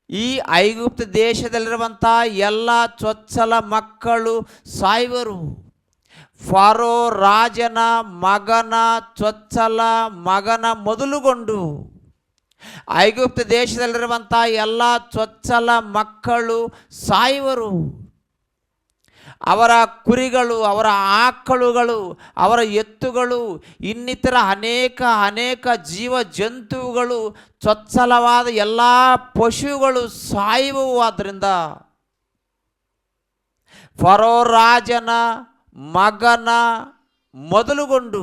ಈ ಐಗುಪ್ತ ದೇಶದಲ್ಲಿರುವಂಥ ಎಲ್ಲ ಚೊಚ್ಚಲ ಮಕ್ಕಳು ಸಾಯುವರು. ಫರೋ ರಾಜನ ಚೊಚ್ಚಲ ಮಗನ ಮೊದಲುಗೊಂಡು ಐಗುಪ್ತ ದೇಶದಲ್ಲಿರುವಂಥ ಎಲ್ಲ ಚೊಚ್ಚಲ ಮಕ್ಕಳು ಸಾಯುವರು. ಅವರ ಕುರಿಗಳು, ಅವರ ಆಕಳುಗಳು, ಅವರ ಎತ್ತುಗಳು, ಇನ್ನಿತರ ಅನೇಕ ಜೀವ ಜಂತುಗಳು, ಚೊಚ್ಚಲವಾದ ಎಲ್ಲ ಪಶುಗಳು ಸಾಯುವವು. ಆದ್ದರಿಂದ ಫರೋ ರಾಜನ ಮಗನ ಮೊದಲುಗೊಂಡು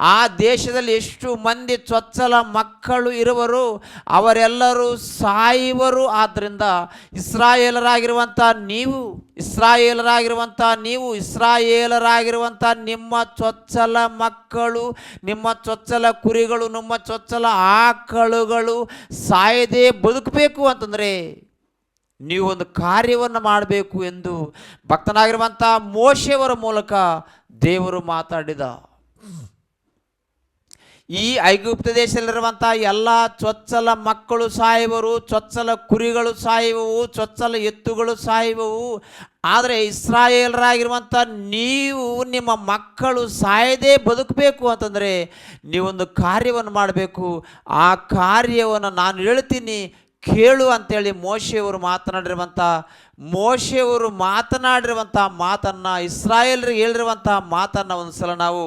ಆ ದೇಶದಲ್ಲಿ ಎಷ್ಟು ಮಂದಿ ಚೊಚ್ಚಲ ಮಕ್ಕಳು ಇರುವರು ಅವರೆಲ್ಲರೂ ಸಾಯುವರು. ಆದ್ದರಿಂದ ಇಸ್ರಾಯೇಲರಾಗಿರುವಂಥ ನಿಮ್ಮ ಚೊಚ್ಚಲ ಮಕ್ಕಳು, ನಿಮ್ಮ ಚೊಚ್ಚಲ ಕುರಿಗಳು, ನಿಮ್ಮ ಚೊಚ್ಚಲ ಆಕಳುಗಳು ಸಾಯದೆ ಬದುಕಬೇಕು ಅಂತಂದರೆ ನೀವೊಂದು ಕಾರ್ಯವನ್ನು ಮಾಡಬೇಕು ಎಂದು ಭಕ್ತನಾಗಿರುವಂಥ ಮೋಶೆಯವರ ಮೂಲಕ ದೇವರು ಮಾತಾಡಿದ. ಈ ಐಗುಪ್ತ ದೇಶದಲ್ಲಿರುವಂಥ ಎಲ್ಲ ಚೊಚ್ಚಲ ಮಕ್ಕಳು ಸಾಯುವರು, ಚೊಚ್ಚಲ ಕುರಿಗಳು ಸಾಯುವವು, ಚೊಚ್ಚಲ ಎತ್ತುಗಳು ಸಾಯುವವು. ಆದರೆ ಇಸ್ರಾಯೇಲರಾಗಿರುವಂಥ ನೀವು, ನಿಮ್ಮ ಮಕ್ಕಳು ಸಾಯದೇ ಬದುಕಬೇಕು ಅಂತಂದರೆ ನೀವೊಂದು ಕಾರ್ಯವನ್ನು ಮಾಡಬೇಕು. ಆ ಕಾರ್ಯವನ್ನು ನಾನು ಹೇಳ್ತೀನಿ ಕೇಳು ಅಂತೇಳಿ ಮೋಶೆಯವರು ಮಾತನಾಡಿರುವಂಥ ಮಾತನ್ನು, ಇಸ್ರಾಯೇಲರಿಗೆ ಹೇಳಿರುವಂಥ ಮಾತನ್ನು ಒಂದು ಸಲ ನಾವು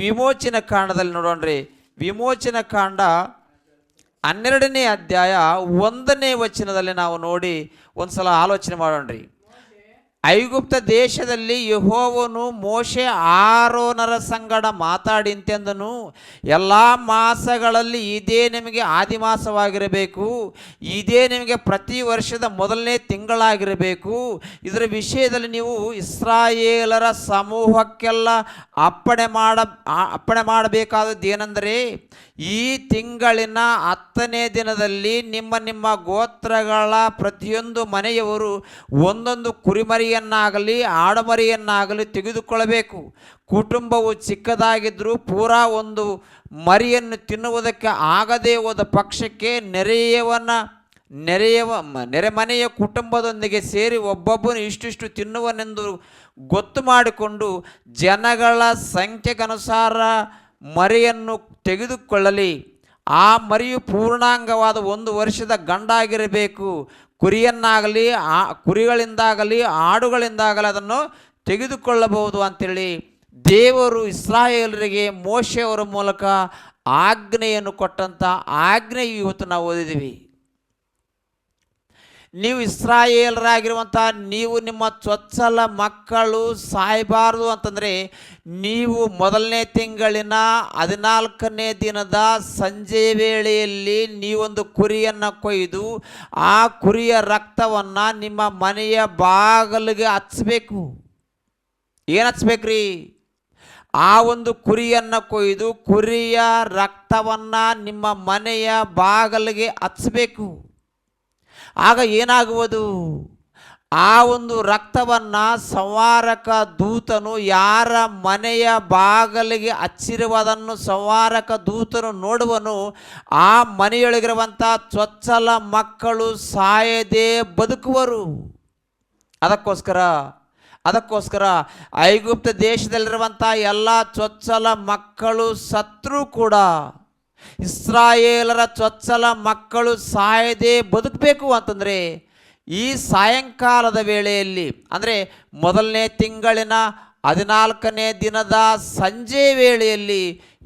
ವಿಮೋಚನ ಕಾಂಡದಲ್ಲಿ ನೋಡೋಣ್ರಿ. ವಿಮೋಚನ ಕಾಂಡ 12ನೇ ಅಧ್ಯಾಯ 1ನೇ ವಚನದಲ್ಲಿ ನಾವು ನೋಡಿ ಒಂದು ಸಲ ಆಲೋಚನೆ ಮಾಡೋಣ್ರಿ. ಐಗುಪ್ತ ದೇಶದಲ್ಲಿ ಯೆಹೋವನು ಮೋಶೆ ಆರೋನರ ಸಂಗಡ ಮಾತಾಡಿಂತೆಂದನು, ಎಲ್ಲ ಮಾಸಗಳಲ್ಲಿ ಇದೇ ನಿಮಗೆ ಆದಿಮಾಸವಾಗಿರಬೇಕು, ಇದೇ ನಿಮಗೆ ಪ್ರತಿ ವರ್ಷದ ಮೊದಲನೇ ತಿಂಗಳಾಗಿರಬೇಕು. ಇದರ ವಿಷಯದಲ್ಲಿ ನೀವು ಇಸ್ರಾಯೇಲರ ಸಮೂಹಕ್ಕೆಲ್ಲ ಅಪ್ಪಣೆ ಮಾಡಬೇಕಾದದ್ದು ಏನೆಂದರೆ, ಈ ತಿಂಗಳಿನ 10ನೇ ದಿನದಲ್ಲಿ ನಿಮ್ಮ ಗೋತ್ರಗಳ ಪ್ರತಿಯೊಂದು ಮನೆಯವರು ಒಂದೊಂದು ಕುರಿಮರಿಯನ್ನಾಗಲಿ ಆಡುಮರಿಯನ್ನಾಗಲಿ ತೆಗೆದುಕೊಳ್ಳಬೇಕು. ಕುಟುಂಬವು ಚಿಕ್ಕದಾಗಿದ್ದರೂ ಪೂರಾ ಒಂದು ಮರಿಯನ್ನು ತಿನ್ನುವುದಕ್ಕೆ ಆಗದೇ ಹೋದ ಪಕ್ಷಕ್ಕೆ ನೆರೆಮನೆಯ ಕುಟುಂಬದೊಂದಿಗೆ ಸೇರಿ ಒಬ್ಬೊಬ್ಬನು ಇಷ್ಟಿಷ್ಟು ತಿನ್ನುವನೆಂದು ಗೊತ್ತು ಮಾಡಿಕೊಂಡು ಜನಗಳ ಸಂಖ್ಯೆಗನುಸಾರ ಮರಿಯನ್ನು ತೆಗೆದುಕೊಳ್ಳಲಿ. ಆ ಮರಿಯು ಪೂರ್ಣಾಂಗವಾದ 1 ವರ್ಷದ ಗಂಡಾಗಿರಬೇಕು. ಕುರಿಗಳಿಂದಾಗಲಿ ಆಡುಗಳಿಂದಾಗಲಿ ಅದನ್ನು ತೆಗೆದುಕೊಳ್ಳಬಹುದು ಅಂತೇಳಿ ದೇವರು ಇಸ್ರಾಯೇಲರಿಗೆ ಮೋಶೆಯವರ ಮೂಲಕ ಆಜ್ಞೆಯನ್ನು ಕೊಟ್ಟಂಥ ಆಜ್ಞೆ ಇವತ್ತು ನಾವು ಓದಿದ್ದೀವಿ. ನೀವು ಇಸ್ರಾಯೇಲರಾಗಿರುವಂಥ ನೀವು, ನಿಮ್ಮ ಚೊಚ್ಚಲ ಮಕ್ಕಳು ಸಾಯಬಾರದು ಅಂತಂದರೆ ನೀವು ಮೊದಲನೇ ತಿಂಗಳಿನ 14ನೇ ದಿನದ ಸಂಜೆ ವೇಳೆಯಲ್ಲಿ ನೀವೊಂದು ಕುರಿಯನ್ನು ಕೊಯ್ದು ಆ ಕುರಿಯ ರಕ್ತವನ್ನು ನಿಮ್ಮ ಮನೆಯ ಬಾಗಿಲಿಗೆ ಹಚ್ಚಬೇಕು. ಏನು ಹಚ್ಬೇಕ್ರಿ? ಆ ಒಂದು ಕುರಿಯನ್ನು ಕೊಯ್ದು ಕುರಿಯ ರಕ್ತವನ್ನು ನಿಮ್ಮ ಮನೆಯ ಬಾಗಿಲಿಗೆ ಹಚ್ಚಬೇಕು. ಆಗ ಏನಾಗುವುದು? ಆ ಒಂದು ರಕ್ತವನ್ನು ಸಂಹಾರಕ ದೂತನು ಯಾರ ಮನೆಯ ಬಾಗಿಲಿಗೆ ಹಚ್ಚಿರುವುದನ್ನು ಸಂಹಾರಕ ದೂತನು ನೋಡುವನು. ಆ ಮನೆಯೊಳಗಿರುವಂಥ ಚೊಚ್ಚಲ ಮಕ್ಕಳು ಸಾಯದೆ ಬದುಕುವರು. ಅದಕ್ಕೋಸ್ಕರ ಐಗುಪ್ತ ದೇಶದಲ್ಲಿರುವಂಥ ಎಲ್ಲ ಚೊಚ್ಚಲ ಮಕ್ಕಳು ಸತ್ರೂ ಕೂಡ ಇಸ್ರಾಯೇಲರ ಚೊಚ್ಚಲ ಮಕ್ಕಳು ಸಾಯದೆ ಬದುಕಬೇಕು ಅಂತಂದರೆ ಈ ಸಾಯಂಕಾಲದ ವೇಳೆಯಲ್ಲಿ, ಅಂದರೆ ಮೊದಲನೇ ತಿಂಗಳಿನ 14ನೇ ದಿನದ ಸಂಜೆ ವೇಳೆಯಲ್ಲಿ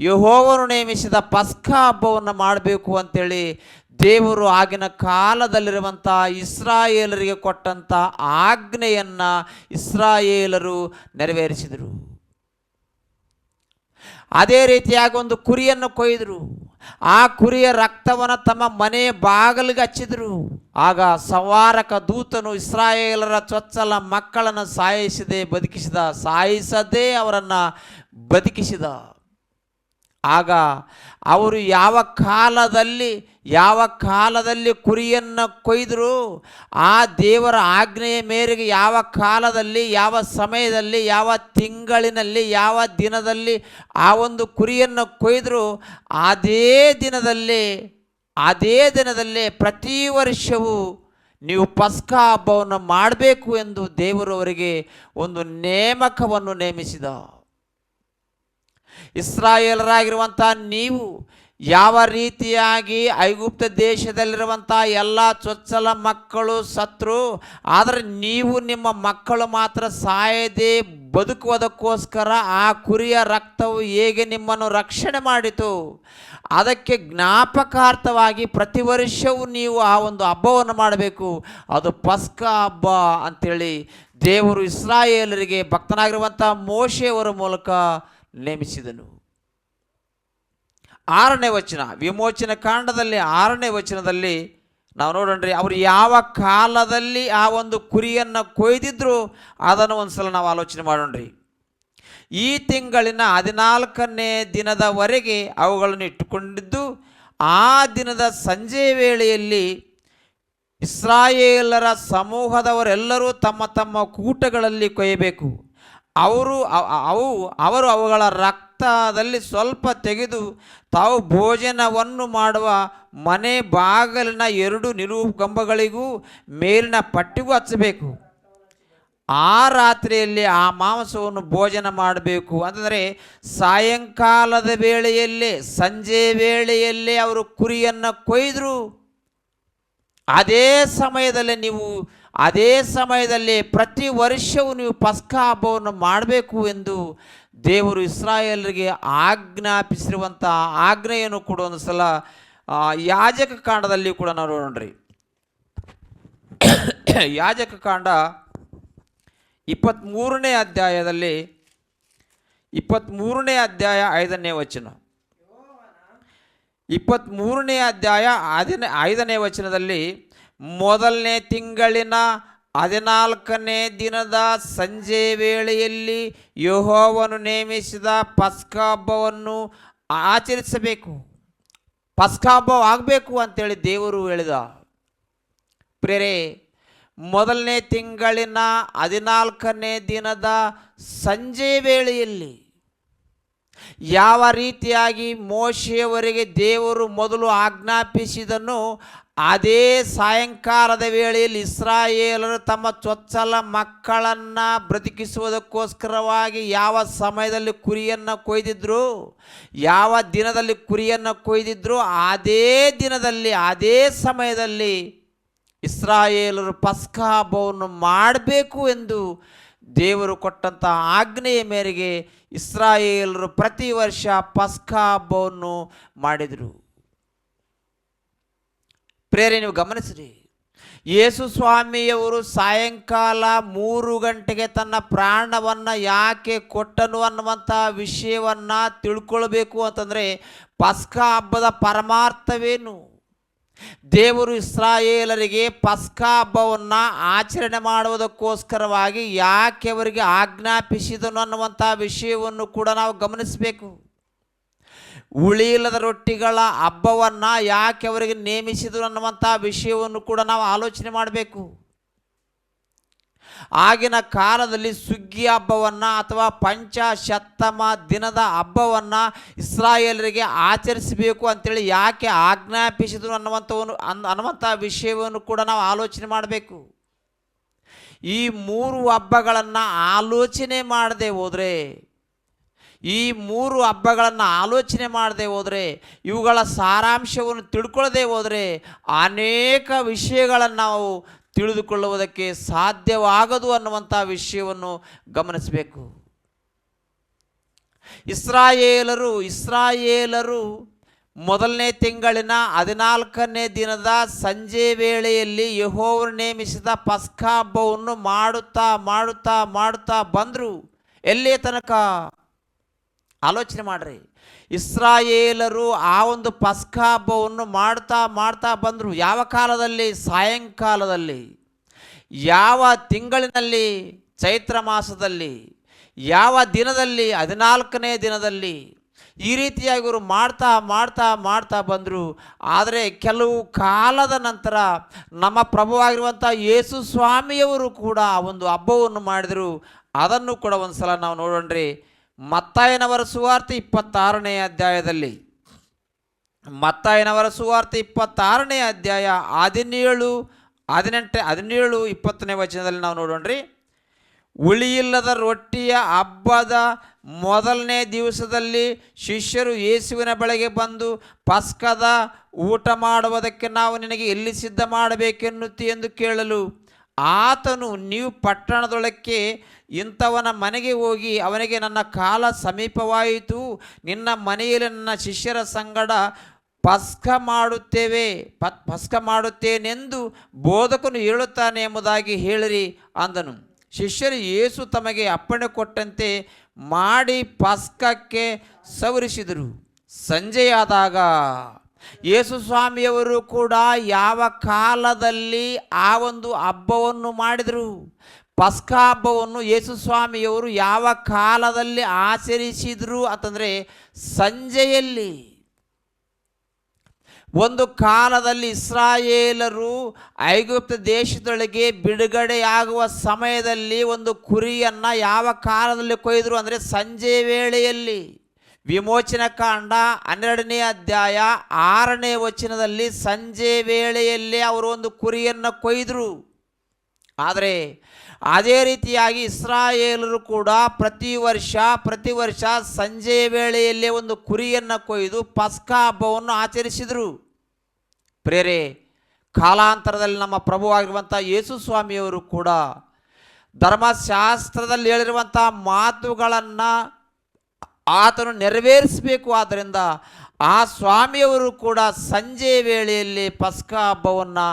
ಯೆಹೋವನು ನೇಮಿಸಿದ ಪಸ್ಕಾ ಹಬ್ಬವನ್ನು ಮಾಡಬೇಕು ಅಂತೇಳಿ ದೇವರು ಆಗಿನ ಕಾಲದಲ್ಲಿರುವಂಥ ಇಸ್ರಾಯೇಲರಿಗೆ ಕೊಟ್ಟಂಥ ಆಜ್ಞೆಯನ್ನು ಇಸ್ರಾಯೇಲರು ನೆರವೇರಿಸಿದರು. ಅದೇ ರೀತಿಯಾಗಿ ಒಂದು ಕುರಿಯನ್ನು ಕೊಯ್ದರು. ಆ ಕುರಿಯ ರಕ್ತವನ್ನು ತಮ್ಮ ಮನೆಯ ಬಾಗಿಲಿಗೆ ಹಚ್ಚಿದರು. ಆಗ ಸಂಹಾರಕ ದೂತನು ಇಸ್ರಾಯೇಲರ ಚೊಚ್ಚಲ ಮಕ್ಕಳನ್ನು ಸಾಯಿಸದೆ ಅವರನ್ನು ಬದುಕಿಸಿದ. ಆಗ ಅವರು ಯಾವ ಕಾಲದಲ್ಲಿ ಕುರಿಯನ್ನು ಕೊಯ್ದರು, ಆ ದೇವರ ಆಜ್ಞೆಯ ಮೇರೆಗೆ ಯಾವ ಕಾಲದಲ್ಲಿ, ಯಾವ ಸಮಯದಲ್ಲಿ, ಯಾವ ತಿಂಗಳಿನಲ್ಲಿ, ಯಾವ ದಿನದಲ್ಲಿ ಆ ಒಂದು ಕುರಿಯನ್ನು ಕೊಯ್ದರು, ಅದೇ ದಿನದಲ್ಲೇ ಪ್ರತಿ ವರ್ಷವೂ ನೀವು ಪಸ್ಕಾ ಹಬ್ಬವನ್ನು ಮಾಡಬೇಕು ಎಂದು ದೇವರು ಅವರಿಗೆ ಒಂದು ನೇಮಕವನ್ನು ನೇಮಿಸಿದ. ಇಸ್ರಾಯೇಲರಾಗಿರುವಂಥ ನೀವು ಯಾವ ರೀತಿಯಾಗಿ ಐಗುಪ್ತ ದೇಶದಲ್ಲಿರುವಂಥ ಎಲ್ಲ ಚೊಚ್ಚಲ ಮಕ್ಕಳು ಸತ್ರು, ಆದರೆ ನೀವು ನಿಮ್ಮ ಮಕ್ಕಳು ಮಾತ್ರ ಸಾಯದೆ ಬದುಕುವುದಕ್ಕೋಸ್ಕರ ಆ ಕುರಿಯ ರಕ್ತವು ಹೇಗೆ ನಿಮ್ಮನ್ನು ರಕ್ಷಣೆ ಮಾಡಿತು, ಅದಕ್ಕೆ ಜ್ಞಾಪಕಾರ್ಥವಾಗಿ ಪ್ರತಿ ವರ್ಷವೂ ನೀವು ಆ ಒಂದು ಹಬ್ಬವನ್ನು ಮಾಡಬೇಕು. ಅದು ಪಸ್ಕ ಹಬ್ಬ ಅಂಥೇಳಿ ದೇವರು ಇಸ್ರಾಯೇಲರಿಗೆ ಭಕ್ತನಾಗಿರುವಂಥ ಮೋಶೆಯವರ ಮೂಲಕ ನೇಮಿಸಿದನು. 6ನೇ ವಚನ, ವಿಮೋಚನೆ ಕಾಂಡದಲ್ಲಿ 6ನೇ ವಚನದಲ್ಲಿ ನಾವು ನೋಡೋಣ್ರಿ, ಅವರು ಯಾವ ಕಾಲದಲ್ಲಿ ಆ ಒಂದು ಕುರಿಯನ್ನು ಕೊಯ್ದಿದ್ರು ಅದನ್ನು ಒಂದು ಸಲ ನಾವು ಆಲೋಚನೆ ಮಾಡೋಣ್ರಿ. ಈ ತಿಂಗಳಿನ 14ನೇ ದಿನದವರೆಗೆ ಅವುಗಳನ್ನು ಇಟ್ಟುಕೊಂಡಿದ್ದು, ಆ ದಿನದ ಸಂಜೆ ವೇಳೆಯಲ್ಲಿ ಇಸ್ರಾಯೇಲರ ಸಮೂಹದವರೆಲ್ಲರೂ ತಮ್ಮ ತಮ್ಮ ಕೂಟಗಳಲ್ಲಿ ಕೊಯ್ಯಬೇಕು. ಅವರು ಅವುಗಳ ರಕ್ತದಲ್ಲಿ ಸ್ವಲ್ಪ ತೆಗೆದು ತಾವು ಭೋಜನವನ್ನು ಮಾಡುವ ಮನೆ ಬಾಗಿಲಿನ 2 ನಿಲುವು ಕಂಬಗಳಿಗೂ ಮೇಲಿನ ಪಟ್ಟಿಗೂ ಹಚ್ಚಬೇಕು. ಆ ರಾತ್ರಿಯಲ್ಲಿ ಆ ಮಾಂಸವನ್ನು ಭೋಜನ ಮಾಡಬೇಕು. ಅಂತಂದರೆ ಸಾಯಂಕಾಲದ ವೇಳೆಯಲ್ಲೇ, ಸಂಜೆ ವೇಳೆಯಲ್ಲೇ ಅವರು ಕುರಿಯನ್ನು ಕೊಯ್ದರು. ಅದೇ ಸಮಯದಲ್ಲಿ ಪ್ರತಿ ವರ್ಷವೂ ನೀವು ಪಸ್ಕ ಹಬ್ಬವನ್ನು ಮಾಡಬೇಕು ಎಂದು ದೇವರು ಇಸ್ರಾಯೇಲರಿಗೆ ಆಜ್ಞಾಪಿಸಿರುವಂಥ ಆಜ್ಞೆಯನ್ನು ಕೂಡ ಒಂದು ಸಲ ಯಾಜಕ ಕಾಂಡದಲ್ಲಿ ಕೂಡ ನಾವು ನೋಡೋಣ್ರಿ. ಯಾಜಕ ಕಾಂಡ 23ನೇ ಅಧ್ಯಾಯದಲ್ಲಿ 23ನೇ ಅಧ್ಯಾಯ 5ನೇ ವಚನ, 23ನೇ ಅಧ್ಯಾಯ 5ನೇ ವಚನದಲ್ಲಿ, ಮೊದಲನೇ ತಿಂಗಳಿನ 14ನೇ ದಿನದ ಸಂಜೆ ವೇಳೆಯಲ್ಲಿ ಯೆಹೋವನು ನೇಮಿಸಿದ ಪಸ್ಕ ಹಬ್ಬವನ್ನು ಆಚರಿಸಬೇಕು. ಪಸ್ಕ ಹಬ್ಬ ಆಗಬೇಕು ಅಂತೇಳಿ ದೇವರು ಹೇಳಿದ. ಪ್ರೇರೆ, ಮೊದಲನೇ ತಿಂಗಳಿನ 14ನೇ ದಿನದ ಸಂಜೆ ವೇಳೆಯಲ್ಲಿ ಯಾವ ರೀತಿಯಾಗಿ ಮೋಶೆಯವರಿಗೆ ದೇವರು ಮೊದಲು ಆಜ್ಞಾಪಿಸಿದನು, ಅದೇ ಸಾಯಂಕಾಲದ ವೇಳೆಯಲ್ಲಿ ಇಸ್ರಾಯೇಲರು ತಮ್ಮ ಚೊಚ್ಚಲ ಮಕ್ಕಳನ್ನು ಬ್ರತಿಕಿಸುವುದಕ್ಕೋಸ್ಕರವಾಗಿ ಯಾವ ಸಮಯದಲ್ಲಿ ಕುರಿಯನ್ನು ಕೊಯ್ದಿದ್ರು, ಯಾವ ದಿನದಲ್ಲಿ ಕುರಿಯನ್ನು ಕೊಯ್ದಿದ್ರು, ಅದೇ ದಿನದಲ್ಲಿ ಅದೇ ಸಮಯದಲ್ಲಿ ಇಸ್ರಾಯೇಲರು ಪಸ್ಕ ಹಬ್ಬವನ್ನು ಮಾಡಬೇಕು ಎಂದು ದೇವರು ಕೊಟ್ಟಂಥ ಆಜ್ಞೆಯ ಮೇರೆಗೆ ಇಸ್ರಾಯೇಲರು ಪ್ರತಿ ವರ್ಷ ಪಸ್ಕ ಹಬ್ಬವನ್ನು ಮಾಡಿದರು. ಪ್ರೇರೆ, ನೀವು ಗಮನಿಸಿರಿ, ಯೇಸು ಸ್ವಾಮಿಯವರು ಸಾಯಂಕಾಲ 3 ಗಂಟೆಗೆ ತನ್ನ ಪ್ರಾಣವನ್ನು ಯಾಕೆ ಕೊಟ್ಟನು ಅನ್ನುವಂಥ ವಿಷಯವನ್ನು ತಿಳ್ಕೊಳ್ಬೇಕು ಅಂತಂದರೆ, ಪಸ್ಕ ಹಬ್ಬದ ಪರಮಾರ್ಥವೇನು, ದೇವರು ಇಸ್ರಾಯೇಲರಿಗೆ ಪಸ್ಕ ಹಬ್ಬವನ್ನು ಆಚರಣೆ ಮಾಡುವುದಕ್ಕೋಸ್ಕರವಾಗಿ ಯಾಕೆ ಅವರಿಗೆ ಆಜ್ಞಾಪಿಸಿದನು ಅನ್ನುವಂಥ ವಿಷಯವನ್ನು ಕೂಡ ನಾವು ಗಮನಿಸಬೇಕು. ಉಳಿಯಿಲ್ಲದ ರೊಟ್ಟಿಗಳ ಹಬ್ಬವನ್ನು ಯಾಕೆ ಅವರಿಗೆ ನೇಮಿಸಿದರು ಅನ್ನುವಂಥ ವಿಷಯವನ್ನು ಕೂಡ ನಾವು ಆಲೋಚನೆ ಮಾಡಬೇಕು. ಆಗಿನ ಕಾಲದಲ್ಲಿ ಸುಗ್ಗಿ ಹಬ್ಬವನ್ನು ಅಥವಾ ಪಂಚಶತ್ತಮ ದಿನದ ಹಬ್ಬವನ್ನು ಇಸ್ರಾಯೇಲರಿಗೆ ಆಚರಿಸಬೇಕು ಅಂತೇಳಿ ಯಾಕೆ ಆಜ್ಞಾಪಿಸಿದರು ಅನ್ನುವಂಥ ವಿಷಯವನ್ನು ಕೂಡ ನಾವು ಆಲೋಚನೆ ಮಾಡಬೇಕು. ಈ 3 ಹಬ್ಬಗಳನ್ನು ಆಲೋಚನೆ ಮಾಡದೆ ಹೋದರೆ, ಇವುಗಳ ಸಾರಾಂಶವನ್ನು ತಿಳ್ಕೊಳ್ಳದೆ ಹೋದರೆ ಅನೇಕ ವಿಷಯಗಳನ್ನು ನಾವು ತಿಳಿದುಕೊಳ್ಳುವುದಕ್ಕೆ ಸಾಧ್ಯವಾಗದು ಅನ್ನುವಂಥ ವಿಷಯವನ್ನು ಗಮನಿಸಬೇಕು. ಇಸ್ರಾಯೇಲರು ಮೊದಲನೇ ತಿಂಗಳಿನ 14ನೇ ದಿನದ ಸಂಜೆ ವೇಳೆಯಲ್ಲಿ ಯೆಹೋವನು ನೇಮಿಸಿದ ಪಸ್ಕ ಹಬ್ಬವನ್ನು ಮಾಡುತ್ತಾ ಬಂದರು. ಎಲ್ಲಿಯ ತನಕ ಆಲೋಚನೆ ಮಾಡ್ರಿ. ಇಸ್ರಾಯೇಲರು ಆ ಒಂದು ಪಸ್ಕ ಹಬ್ಬವನ್ನು ಮಾಡ್ತಾ ಬಂದರು. ಯಾವ ಕಾಲದಲ್ಲಿ? ಸಾಯಂಕಾಲದಲ್ಲಿ. ಯಾವ ತಿಂಗಳಿನಲ್ಲಿ? ಚೈತ್ರ ಮಾಸದಲ್ಲಿ. ಯಾವ ದಿನದಲ್ಲಿ? 14ನೇ ದಿನದಲ್ಲಿ. ಈ ರೀತಿಯಾಗಿ ಇವರು ಮಾಡ್ತಾ ಬಂದರು. ಆದರೆ ಕೆಲವು ಕಾಲದ ನಂತರ ನಮ್ಮ ಪ್ರಭುವಾಗಿರುವಂಥ ಯೇಸು ಸ್ವಾಮಿಯವರು ಕೂಡ ಆ ಒಂದು ಹಬ್ಬವನ್ನು ಮಾಡಿದರು. ಅದನ್ನು ಕೂಡ ಒಂದು ಸಲ ನಾವು ನೋಡೋಣ್ರಿ. ಮತ್ತಾಯನವರ ಸುವಾರ್ತೆ 26ನೇ ಅಧ್ಯಾಯದಲ್ಲಿ, ಮತ್ತಾಯನವರ ಸುವಾರ್ತೆ 26ನೇ ಅಧ್ಯಾಯ 17, 20ನೇ ವಚನದಲ್ಲಿ ನಾವು ನೋಡೋಣ್ರಿ. ಉಳಿಯಿಲ್ಲದ ರೊಟ್ಟಿಯ ಹಬ್ಬದ ಮೊದಲನೇ ದಿವಸದಲ್ಲಿ ಶಿಷ್ಯರು ಯೇಸುವಿನ ಬಳಿಗೆ ಬಂದು, ಪಸ್ಕದ ಊಟ ಮಾಡುವುದಕ್ಕೆ ನಾವು ನಿನಗೆ ಎಲ್ಲಿ ಸಿದ್ಧ ಮಾಡಬೇಕೆನ್ನುತ್ತಿ ಎಂದು ಕೇಳಲು, ಆತನು, ನೀವು ಪಟ್ಟಣದೊಳಕ್ಕೆ ಇಂಥವನ ಮನೆಗೆ ಹೋಗಿ ಅವನಿಗೆ, ನನ್ನ ಕಾಲ ಸಮೀಪವಾಯಿತು, ನಿನ್ನ ಮನೆಯಲ್ಲಿ ನನ್ನ ಶಿಷ್ಯರ ಸಂಗಡ ಪಸ್ಕ ಮಾಡುತ್ತೇನೆಂದು ಬೋಧಕನು ಹೇಳುತ್ತಾನೆ ಎಂಬುದಾಗಿ ಹೇಳಿರಿ ಅಂದನು. ಶಿಷ್ಯರು ಯೇಸು ತಮಗೆ ಅಪ್ಪಣೆ ಕೊಟ್ಟಂತೆ ಮಾಡಿ ಪಸ್ಕಕ್ಕೆ ಸವರಿಸಿದರು. ಸಂಜೆಯಾದಾಗ ಯೇಸು ಸ್ವಾಮಿಯವರು ಕೂಡ ಯಾವ ಕಾಲದಲ್ಲಿ ಆ ಒಂದು ಹಬ್ಬವನ್ನು ಮಾಡಿದರು, ಪಸ್ಕ ಹಬ್ಬವನ್ನು ಯೇಸು ಸ್ವಾಮಿಯವರು ಯಾವ ಕಾಲದಲ್ಲಿ ಆಚರಿಸಿದರು ಅಂತಂದರೆ ಸಂಜೆಯಲ್ಲಿ. ಒಂದು ಕಾಲದಲ್ಲಿ ಇಸ್ರಾಯೇಲರು ಐಗುಪ್ತ ದೇಶದೊಳಗೆ ಬಿಡುಗಡೆಯಾಗುವ ಸಮಯದಲ್ಲಿ ಒಂದು ಕುರಿಯನ್ನು ಯಾವ ಕಾಲದಲ್ಲಿ ಕೊಯ್ದರು ಅಂದರೆ ಸಂಜೆ ವೇಳೆಯಲ್ಲಿ. ವಿಮೋಚನಾ ಕಾಂಡ 12ನೇ ಅಧ್ಯಾಯ 6ನೇ ವಚನದಲ್ಲಿ ಸಂಜೆ ವೇಳೆಯಲ್ಲೇ ಅವರು ಒಂದು ಕುರಿಯನ್ನು ಕೊಯ್ದರು. ಆದರೆ ಅದೇ ರೀತಿಯಾಗಿ ಇಸ್ರಾಯೇಲರು ಕೂಡ ಪ್ರತಿ ವರ್ಷ ಸಂಜೆ ವೇಳೆಯಲ್ಲೇ ಒಂದು ಕುರಿಯನ್ನು ಕೊಯ್ದು ಪಸ್ಕ ಹಬ್ಬವನ್ನು ಆಚರಿಸಿದರು. ಪ್ರೇರೆ, ಕಾಲಾಂತರದಲ್ಲಿ ನಮ್ಮ ಪ್ರಭುವಾಗಿರುವಂಥ ಯೇಸು ಸ್ವಾಮಿಯವರು ಕೂಡ ಧರ್ಮಶಾಸ್ತ್ರದಲ್ಲಿ ಹೇಳಿರುವಂಥ ಮಾತುಗಳನ್ನು ಆತನು ನೆರವೇರಿಸಬೇಕು. ಆದ್ದರಿಂದ ಆ ಸ್ವಾಮಿಯವರು ಕೂಡ ಸಂಜೆ ವೇಳೆಯಲ್ಲಿ ಪಸ್ಕ ಹಬ್ಬವನ್ನು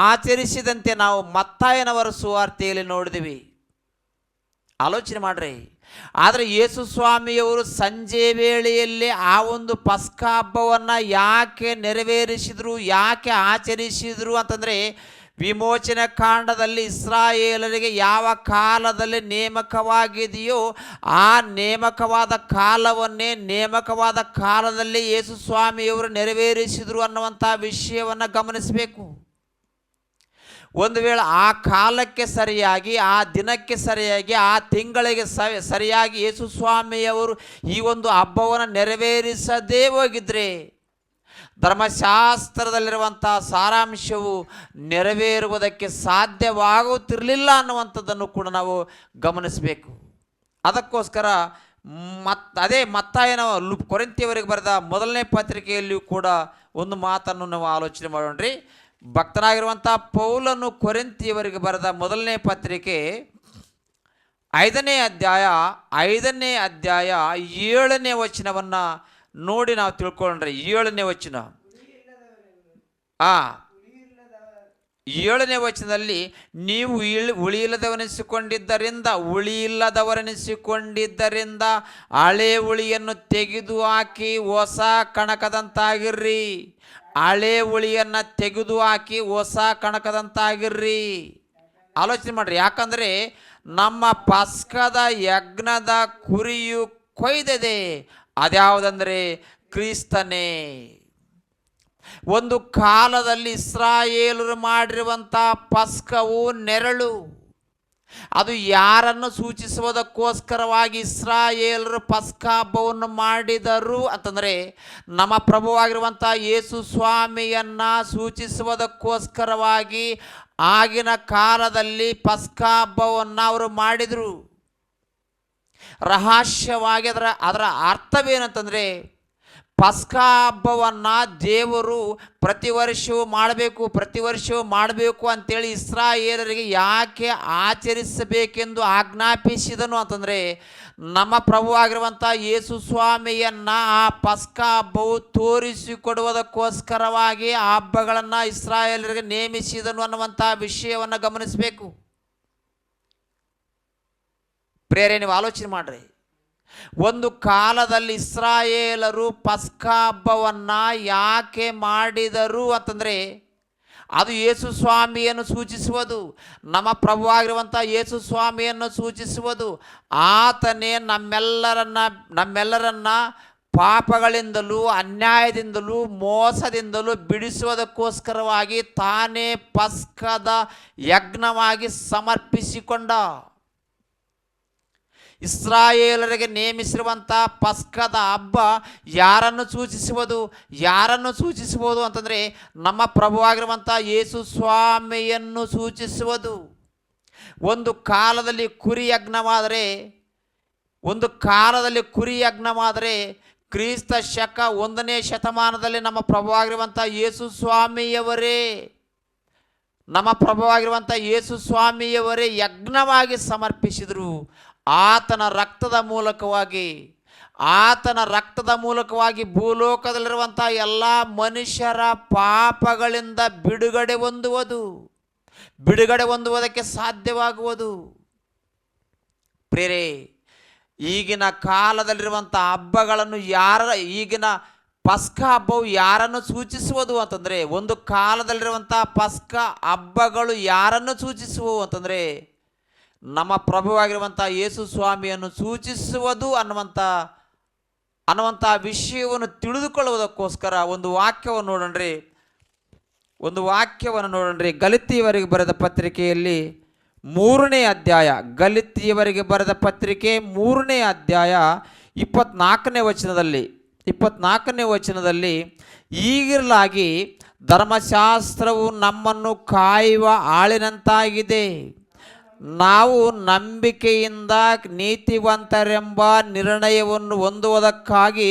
ಆಚರಿಸಿದಂತೆ ನಾವು ಮತ್ತಾಯನವರ ಸುವಾರ್ತೆಯಲ್ಲಿ ನೋಡಿದ್ವಿ. ಆಲೋಚನೆ ಮಾಡ್ರಿ. ಆದರೆ ಯೇಸು ಸ್ವಾಮಿಯವರು ಸಂಜೆ ವೇಳೆಯಲ್ಲಿ ಆ ಒಂದು ಪಸ್ಕ ಹಬ್ಬವನ್ನು ಯಾಕೆ ನೆರವೇರಿಸಿದರು, ಯಾಕೆ ಆಚರಿಸಿದರು ಅಂತಂದರೆ, ವಿಮೋಚನಾ ಕಾಂಡದಲ್ಲಿ ಇಸ್ರಾಯೇಲರಿಗೆ ಯಾವ ಕಾಲದಲ್ಲಿ ನೇಮಕವಾಗಿದೆಯೋ ಆ ನೇಮಕವಾದ ಕಾಲವನ್ನೇ ನೇಮಕವಾದ ಕಾಲದಲ್ಲಿ ಯೇಸು ಸ್ವಾಮಿಯವರು ನೆರವೇರಿಸಿದರು ಅನ್ನುವಂಥ ವಿಷಯವನ್ನು ಗಮನಿಸಬೇಕು. ಒಂದು ವೇಳೆ ಆ ಕಾಲಕ್ಕೆ ಸರಿಯಾಗಿ, ಆ ದಿನಕ್ಕೆ ಸರಿಯಾಗಿ, ಆ ತಿಂಗಳಿಗೆ ಸರಿಯಾಗಿ ಯೇಸು ಸ್ವಾಮಿಯವರು ಈ ಒಂದು ಹಬ್ಬವನ್ನು ನೆರವೇರಿಸದೇ ಹೋಗಿದ್ರೆ ಧರ್ಮಶಾಸ್ತ್ರದಲ್ಲಿರುವಂಥ ಸಾರಾಂಶವು ನೆರವೇರುವುದಕ್ಕೆ ಸಾಧ್ಯವಾಗುತ್ತಿರಲಿಲ್ಲ ಅನ್ನುವಂಥದ್ದನ್ನು ಕೂಡ ನಾವು ಗಮನಿಸಬೇಕು. ಅದಕ್ಕೋಸ್ಕರ ಅದೇ ಮತ್ತಾಯನ ಕೊರಿಂಥಿಯವರಿಗೆ ಬರೆದ 1ನೇ ಪತ್ರಿಕೆಯಲ್ಲಿಯೂ ಕೂಡ ಒಂದು ಮಾತನ್ನು ನಾವು ಆಲೋಚನೆ ಮಾಡೋಣ್ರಿ. ಭಕ್ತನಾಗಿರುವಂಥ ಪೌಲನು ಕೊರಿಂಥಿಯವರಿಗೆ ಬರೆದ 1ನೇ ಪತ್ರಿಕೆ 5ನೇ ಅಧ್ಯಾಯ 7ನೇ ವಚನವನ್ನು ನೋಡಿ ನಾವು ತಿಳ್ಕೊಂಡ್ರೆ, 7ನೇ ವಚನ. 7ನೇ ವಚನದಲ್ಲಿ, ನೀವು ಉಳಿಯಿಲ್ಲದವರೆನಿಸಿಕೊಂಡಿದ್ದರಿಂದ ಹಳೆ ಉಳಿಯನ್ನು ತೆಗೆದು ಹಾಕಿ ಹೊಸ ಕಣಕದಂತಾಗಿರ್ರಿ. ಹಳೆ ಉಳಿಯನ್ನು ತೆಗೆದು ಹಾಕಿ ಹೊಸ ಕಣಕದಂತಾಗಿರ್ರಿ. ಆಲೋಚನೆ ಮಾಡ್ರಿ. ಯಾಕಂದರೆ ನಮ್ಮ ಪಸ್ಕದ ಯಜ್ಞದ ಕುರಿಯು ಕೊಯ್ದಿದೆ. ಅದ್ಯಾವುದಂದರೆ ಕ್ರಿಸ್ತನೇ. ಒಂದು ಕಾಲದಲ್ಲಿ ಇಸ್ರಾಯೇಲರು ಮಾಡಿರುವಂಥ ಪಸ್ಕವು ನೆರಳು. ಅದು ಯಾರನ್ನು ಸೂಚಿಸುವುದಕ್ಕೋಸ್ಕರವಾಗಿ ಇಸ್ರಾಯೇಲರು ಪಸ್ಕ ಹಬ್ಬವನ್ನು ಮಾಡಿದರು ಅಂತಂದರೆ, ನಮ್ಮ ಪ್ರಭುವಾಗಿರುವಂಥ ಯೇಸು ಸ್ವಾಮಿಯನ್ನು ಸೂಚಿಸುವುದಕ್ಕೋಸ್ಕರವಾಗಿ ಆಗಿನ ಕಾಲದಲ್ಲಿ ಪಸ್ಕ ಹಬ್ಬವನ್ನು ಅವರು ಮಾಡಿದರು. ರಹಸ್ಯವಾಗಿ ಅದರ ಅರ್ಥವೇನಂತಂದರೆ, ಪಸ್ಕ ಹಬ್ಬವನ್ನು ದೇವರು ಪ್ರತಿ ವರ್ಷವೂ ಮಾಡಬೇಕು ಅಂತೇಳಿ ಇಸ್ರಾಯೇಲರಿಗೆ ಯಾಕೆ ಆಚರಿಸಬೇಕೆಂದು ಆಜ್ಞಾಪಿಸಿದನು ಅಂತಂದರೆ, ನಮ್ಮ ಪ್ರಭುವಾಗಿರುವಂಥ ಯೇಸು ಸ್ವಾಮಿಯನ್ನು ಆ ಪಸ್ಕ ಹಬ್ಬವು ತೋರಿಸಿಕೊಡುವುದಕ್ಕೋಸ್ಕರವಾಗಿ ಆ ಹಬ್ಬಗಳನ್ನು ಇಸ್ರಾಯೇಲರಿಗೆ ನೇಮಿಸಿದನು ಅನ್ನುವಂಥ ವಿಷಯವನ್ನು ಗಮನಿಸಬೇಕು. ಪ್ರೇರೆ, ನೀವು ಆಲೋಚನೆ ಮಾಡ್ರಿ. ಒಂದು ಕಾಲದಲ್ಲಿ ಇಸ್ರಾಯೇಲರು ಪಸ್ಕ ಹಬ್ಬವನ್ನು ಯಾಕೆ ಮಾಡಿದರು ಅಂತಂದರೆ, ಅದು ಯೇಸು ಸ್ವಾಮಿಯನ್ನು ಸೂಚಿಸುವುದು, ನಮ್ಮ ಪ್ರಭುವಾಗಿರುವಂಥ ಯೇಸು ಸ್ವಾಮಿಯನ್ನು ಸೂಚಿಸುವುದು. ಆತನೇ ನಮ್ಮೆಲ್ಲರನ್ನ ಪಾಪಗಳಿಂದಲೂ ಅನ್ಯಾಯದಿಂದಲೂ ಮೋಸದಿಂದಲೂ ಬಿಡಿಸುವುದಕ್ಕೋಸ್ಕರವಾಗಿ ತಾನೇ ಪಸ್ಕದ ಯಜ್ಞವಾಗಿ ಸಮರ್ಪಿಸಿಕೊಂಡ. ಇಸ್ರಾಯೇಲರಿಗೆ ನೇಮಿಸಿರುವಂಥ ಪಸ್ಕದ ಹಬ್ಬ ಯಾರನ್ನು ಸೂಚಿಸುವುದು ಅಂತಂದರೆ, ನಮ್ಮ ಪ್ರಭುವಾಗಿರುವಂಥ ಯೇಸು ಸ್ವಾಮಿಯನ್ನು ಸೂಚಿಸುವುದು. ಒಂದು ಕಾಲದಲ್ಲಿ ಕುರಿ ಯಜ್ಞವಾದರೆ ಕ್ರಿಸ್ತ ಶಕ 1ನೇ ಶತಮಾನದಲ್ಲಿ ನಮ್ಮ ಪ್ರಭುವಾಗಿರುವಂಥ ಯೇಸು ಸ್ವಾಮಿಯವರೇ ನಮ್ಮ ಪ್ರಭುವಾಗಿರುವಂಥ ಯೇಸು ಸ್ವಾಮಿಯವರೇ ಯಜ್ಞವಾಗಿ ಸಮರ್ಪಿಸಿದರು. ಆತನ ರಕ್ತದ ಮೂಲಕವಾಗಿ ಭೂಲೋಕದಲ್ಲಿರುವಂಥ ಎಲ್ಲ ಮನುಷ್ಯರ ಪಾಪಗಳಿಂದ ಬಿಡುಗಡೆ ಹೊಂದುವುದಕ್ಕೆ ಸಾಧ್ಯವಾಗುವುದು. ಪ್ರಿಯರೇ, ಈಗಿನ ಕಾಲದಲ್ಲಿರುವಂಥ ಹಬ್ಬಗಳನ್ನು ಈಗಿನ ಪಸ್ಕ ಹಬ್ಬವು ಯಾರನ್ನು ಸೂಚಿಸುವುದು ಅಂತಂದರೆ, ಒಂದು ಕಾಲದಲ್ಲಿರುವಂಥ ಪಸ್ಕ ಹಬ್ಬಗಳು ಯಾರನ್ನು ಸೂಚಿಸುವು ಅಂತಂದರೆ ನಮ್ಮ ಪ್ರಭುವಾಗಿರುವಂಥ ಯೇಸು ಸ್ವಾಮಿಯನ್ನು ಸೂಚಿಸುವುದು ಅನ್ನುವಂಥ ವಿಷಯವನ್ನು ತಿಳಿದುಕೊಳ್ಳುವುದಕ್ಕೋಸ್ಕರ ಒಂದು ವಾಕ್ಯವನ್ನು ನೋಡೋಣ್ರಿ. ಗಲಾತ್ಯಯವರಿಗೆ ಬರೆದ ಪತ್ರಿಕೆಯಲ್ಲಿ 3ನೇ ಅಧ್ಯಾಯ, ಗಲಾತ್ಯಯವರಿಗೆ ಬರೆದ ಪತ್ರಿಕೆ 3ನೇ ಅಧ್ಯಾಯ 24ನೇ ವಚನದಲ್ಲಿ ಹೀಗಿರಲಾಗಿ ಧರ್ಮಶಾಸ್ತ್ರವು ನಮ್ಮನ್ನು ಕಾಯುವ ಆಳಿನಂತಾಗಿದೆ. ನಾವು ನಂಬಿಕೆಯಿಂದ ನೀತಿವಂತರೆಂಬ ನಿರ್ಣಯವನ್ನು ಹೊಂದುವುದಕ್ಕಾಗಿ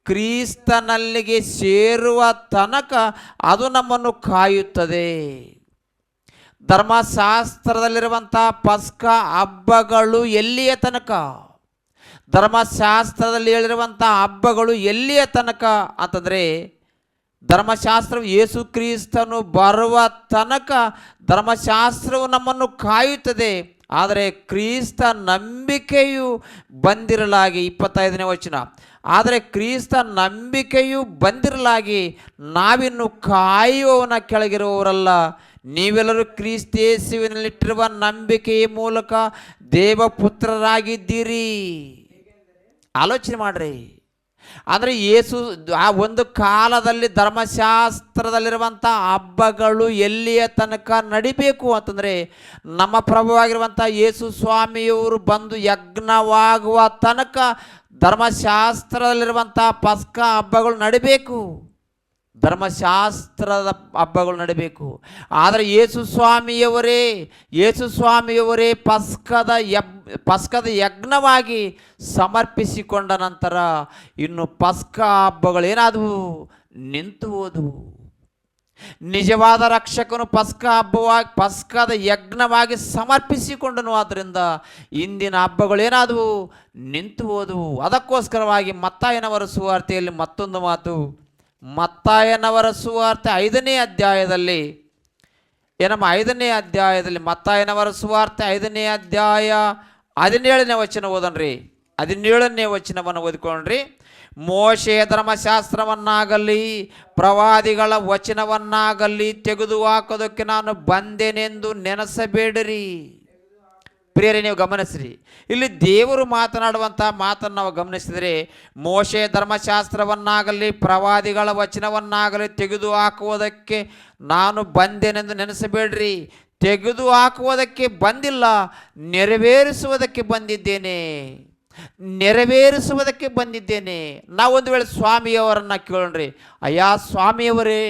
ಕ್ರಿಸ್ತನಲ್ಲಿಗೆ ಸೇರುವ ತನಕ ಅದು ನಮ್ಮನ್ನು ಕಾಯುತ್ತದೆ. ಧರ್ಮಶಾಸ್ತ್ರದಲ್ಲಿರುವಂಥ ಪಸ್ಕ ಹಬ್ಬಗಳು ಎಲ್ಲಿಯ ತನಕ? ಧರ್ಮಶಾಸ್ತ್ರದಲ್ಲಿ ಹೇಳಿರುವಂಥ ಹಬ್ಬಗಳು ಎಲ್ಲಿಯ ತನಕ ಅಂತಂದರೆ, ಧರ್ಮಶಾಸ್ತ್ರವು ಯೇಸು ಕ್ರಿಸ್ತನು ಬರುವ ತನಕ ಧರ್ಮಶಾಸ್ತ್ರವು ನಮ್ಮನ್ನು ಕಾಯುತ್ತದೆ. ಆದರೆ ಕ್ರಿಸ್ತ ನಂಬಿಕೆಯು ಬಂದಿರಲಾಗಿ 25ನೇ ವಚನ, ಆದರೆ ಕ್ರಿಸ್ತ ನಂಬಿಕೆಯು ಬಂದಿರಲಾಗಿ ನಾವಿನ್ನು ಕಾಯುವವನ ಕೆಳಗಿರುವವರಲ್ಲ, ನೀವೆಲ್ಲರೂ ಕ್ರಿಸ್ತೇಸುವಿನಲ್ಲಿಟ್ಟಿರುವ ನಂಬಿಕೆಯ ಮೂಲಕ ದೇವಪುತ್ರರಾಗಿದ್ದೀರಿ. ಆಲೋಚನೆ ಮಾಡ್ರಿ. ಅಂದರೆ ಆ ಒಂದು ಕಾಲದಲ್ಲಿ ಧರ್ಮಶಾಸ್ತ್ರದಲ್ಲಿರುವಂಥ ಹಬ್ಬಗಳು ಎಲ್ಲಿಯ ತನಕ ನಡಿಬೇಕು ಅಂತಂದರೆ, ನಮ್ಮ ಪ್ರಭುವಾಗಿರುವಂಥ ಯೇಸು ಸ್ವಾಮಿಯವರು ಬಂದು ಯಜ್ಞವಾಗುವ ತನಕ ಧರ್ಮಶಾಸ್ತ್ರದಲ್ಲಿರುವಂಥ ಪಸ್ಕ ಹಬ್ಬಗಳು ನಡಿಬೇಕು. ಆದರೆ ಯೇಸು ಸ್ವಾಮಿಯವರೇ ಪಸ್ಕದ ಯಜ್ಞವಾಗಿ ಸಮರ್ಪಿಸಿಕೊಂಡ ನಂತರ ಇನ್ನು ಪಸ್ಕ ಹಬ್ಬಗಳೇನಾದವು? ನಿಂತು ಹೋದವು. ನಿಜವಾದ ರಕ್ಷಕನು ಪಸ್ಕದ ಯಜ್ಞವಾಗಿ ಸಮರ್ಪಿಸಿಕೊಂಡನು. ಆದ್ದರಿಂದ ಇಂದಿನ ಹಬ್ಬಗಳೇನಾದವು? ನಿಂತು ಹೋದವು. ಅದಕ್ಕೋಸ್ಕರವಾಗಿ ಮತ್ತಾಯನವರ ಸುವಾರ್ತೆಯಲ್ಲಿ ಮತ್ತೊಂದು ಮಾತು, ಮತ್ತಾಯನವರ ಸುವಾರ್ತೆ 5ನೇ ಅಧ್ಯಾಯದಲ್ಲಿ ಮತ್ತಾಯನವರ ಸುವಾರ್ತೆ 5ನೇ ಅಧ್ಯಾಯ 17ನೇ ವಚನ ಓದನ್ರಿ. 17ನೇ ವಚನವನ್ನು ಓದಿಕೊಂಡ್ರಿ. ಮೋಶೆಯ ಧರ್ಮಶಾಸ್ತ್ರವನ್ನಾಗಲಿ ಪ್ರವಾದಿಗಳ ವಚನವನ್ನಾಗಲಿ ತೆಗೆದುಹಾಕೋದಕ್ಕೆ ನಾನು ಬಂದೆನೆಂದು ನೆನೆಸಬೇಡಿರಿ. ಪ್ರಿಯರೇ, ನೀವು ಗಮನಿಸ್ರಿ, ಇಲ್ಲಿ ದೇವರು ಮಾತನಾಡುವಂಥ ಮಾತನ್ನು ನಾವು ಗಮನಿಸಿದರೆ, ಮೋಶೆಯ ಧರ್ಮಶಾಸ್ತ್ರವನ್ನಾಗಲಿ ಪ್ರವಾದಿಗಳ ವಚನವನ್ನಾಗಲಿ ತೆಗೆದು ಹಾಕುವುದಕ್ಕೆ ನಾನು ಬಂದೆನೆಂದು ನೆನೆಸಬೇಡ್ರಿ. ತೆಗೆದು ಹಾಕುವುದಕ್ಕೆ ಬಂದಿಲ್ಲ, ನೆರವೇರಿಸುವುದಕ್ಕೆ ಬಂದಿದ್ದೇನೆ. ನಾವೊಂದು ವೇಳೆ ಸ್ವಾಮಿಯವರನ್ನು ಕೇಳೋಣ್ರಿ, ಅಯ್ಯ ಸ್ವಾಮಿಯವರೇ,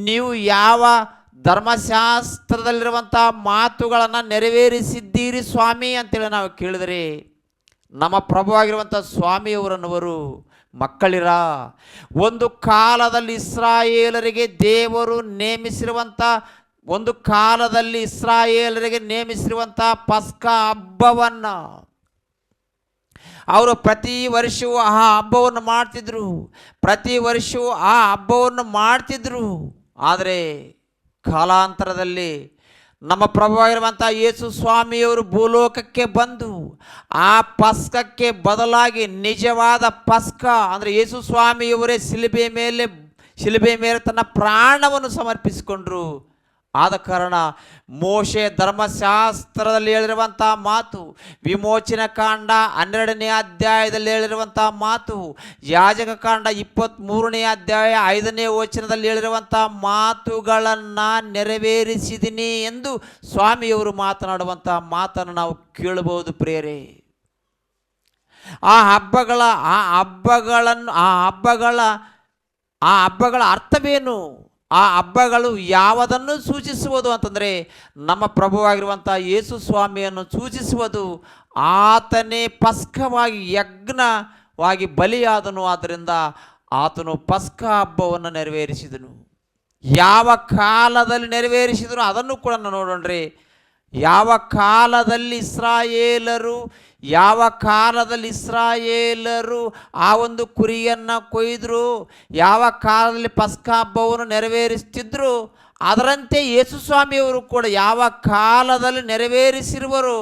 ನೀವು ಯಾವ ಧರ್ಮಶಾಸ್ತ್ರದಲ್ಲಿರುವಂಥ ಮಾತುಗಳನ್ನು ನೆರವೇರಿಸಿದ್ದೀರಿ ಸ್ವಾಮಿ ಅಂತೇಳಿ ನಾವು ಕೇಳಿದರೆ, ನಮ್ಮ ಪ್ರಭುವಾಗಿರುವಂಥ ಸ್ವಾಮಿಯವರನ್ನವರು ಮಕ್ಕಳಿರ. ಒಂದು ಕಾಲದಲ್ಲಿ ಇಸ್ರಾಯೇಲರಿಗೆ ದೇವರು ನೇಮಿಸಿರುವಂಥ ಪಸ್ಕ ಹಬ್ಬವನ್ನು ಅವರು ಪ್ರತಿ ವರ್ಷವೂ ಆ ಹಬ್ಬವನ್ನು ಮಾಡ್ತಿದ್ರು. ಆದರೆ ಕಾಲಾಂತರದಲ್ಲಿ ನಮ್ಮ ಪ್ರಭುವಾಗಿರುವಂಥ ಯೇಸು ಸ್ವಾಮಿಯವರು ಭೂಲೋಕಕ್ಕೆ ಬಂದು ಆ ಪಸ್ಕಕ್ಕೆ ಬದಲಾಗಿ ನಿಜವಾದ ಪಸ್ಕ ಅಂದರೆ ಯೇಸು ಸ್ವಾಮಿಯವರೇ ಶಿಲುಬೆ ಮೇಲೆ ತನ್ನ ಪ್ರಾಣವನ್ನು ಸಮರ್ಪಿಸಿಕೊಂಡ್ರು. ಆದ ಕಾರಣ ಮೋಶೆ ಧರ್ಮಶಾಸ್ತ್ರದಲ್ಲಿ ಹೇಳಿರುವಂಥ ಮಾತು, ವಿಮೋಚನ ಕಾಂಡ 12ನೇ ಅಧ್ಯಾಯದಲ್ಲಿ ಹೇಳಿರುವಂಥ ಮಾತು, ಯಾಜಕ ಕಾಂಡ 23ನೇ ಅಧ್ಯಾಯ 5ನೇ ವಚನದಲ್ಲಿ ಹೇಳಿರುವಂಥ ಮಾತುಗಳನ್ನು ನೆರವೇರಿಸಿದ್ದೀನಿ ಎಂದು ಸ್ವಾಮಿಯವರು ಮಾತನಾಡುವಂಥ ಮಾತನ್ನು ನಾವು ಕೇಳಬಹುದು. ಪ್ರಿಯರೇ, ಆ ಹಬ್ಬಗಳ ಅರ್ಥವೇನು? ಆ ಹಬ್ಬಗಳು ಯಾವುದನ್ನು ಸೂಚಿಸುವುದು ಅಂತಂದರೆ, ನಮ್ಮ ಪ್ರಭುವಾಗಿರುವಂಥ ಯೇಸು ಸ್ವಾಮಿಯನ್ನು ಸೂಚಿಸುವುದು. ಆತನೇ ಪಸ್ಕವಾಗಿ ಯಜ್ಞವಾಗಿ ಬಲಿಯಾದನು. ಆದ್ದರಿಂದ ಆತನು ಪಸ್ಕ ಹಬ್ಬವನ್ನು ನೆರವೇರಿಸಿದನು. ಯಾವ ಕಾಲದಲ್ಲಿ ನೆರವೇರಿಸಿದ್ರು ಅದನ್ನು ಕೂಡ ನೋಡೋಣ್ರಿ. ಯಾವ ಕಾಲದಲ್ಲಿ ಇಸ್ರಾಯೇಲರು ಆ ಒಂದು ಕುರಿಯನ್ನು ಕೊಯ್ದರು, ಯಾವ ಕಾಲದಲ್ಲಿ ಪಸ್ಕ ಹಬ್ಬವನ್ನು ನೆರವೇರಿಸ್ತಿದ್ರು, ಅದರಂತೆ ಯೇಸು ಸ್ವಾಮಿಯವರು ಕೂಡ ಯಾವ ಕಾಲದಲ್ಲಿ ನೆರವೇರಿಸಿರುವರು.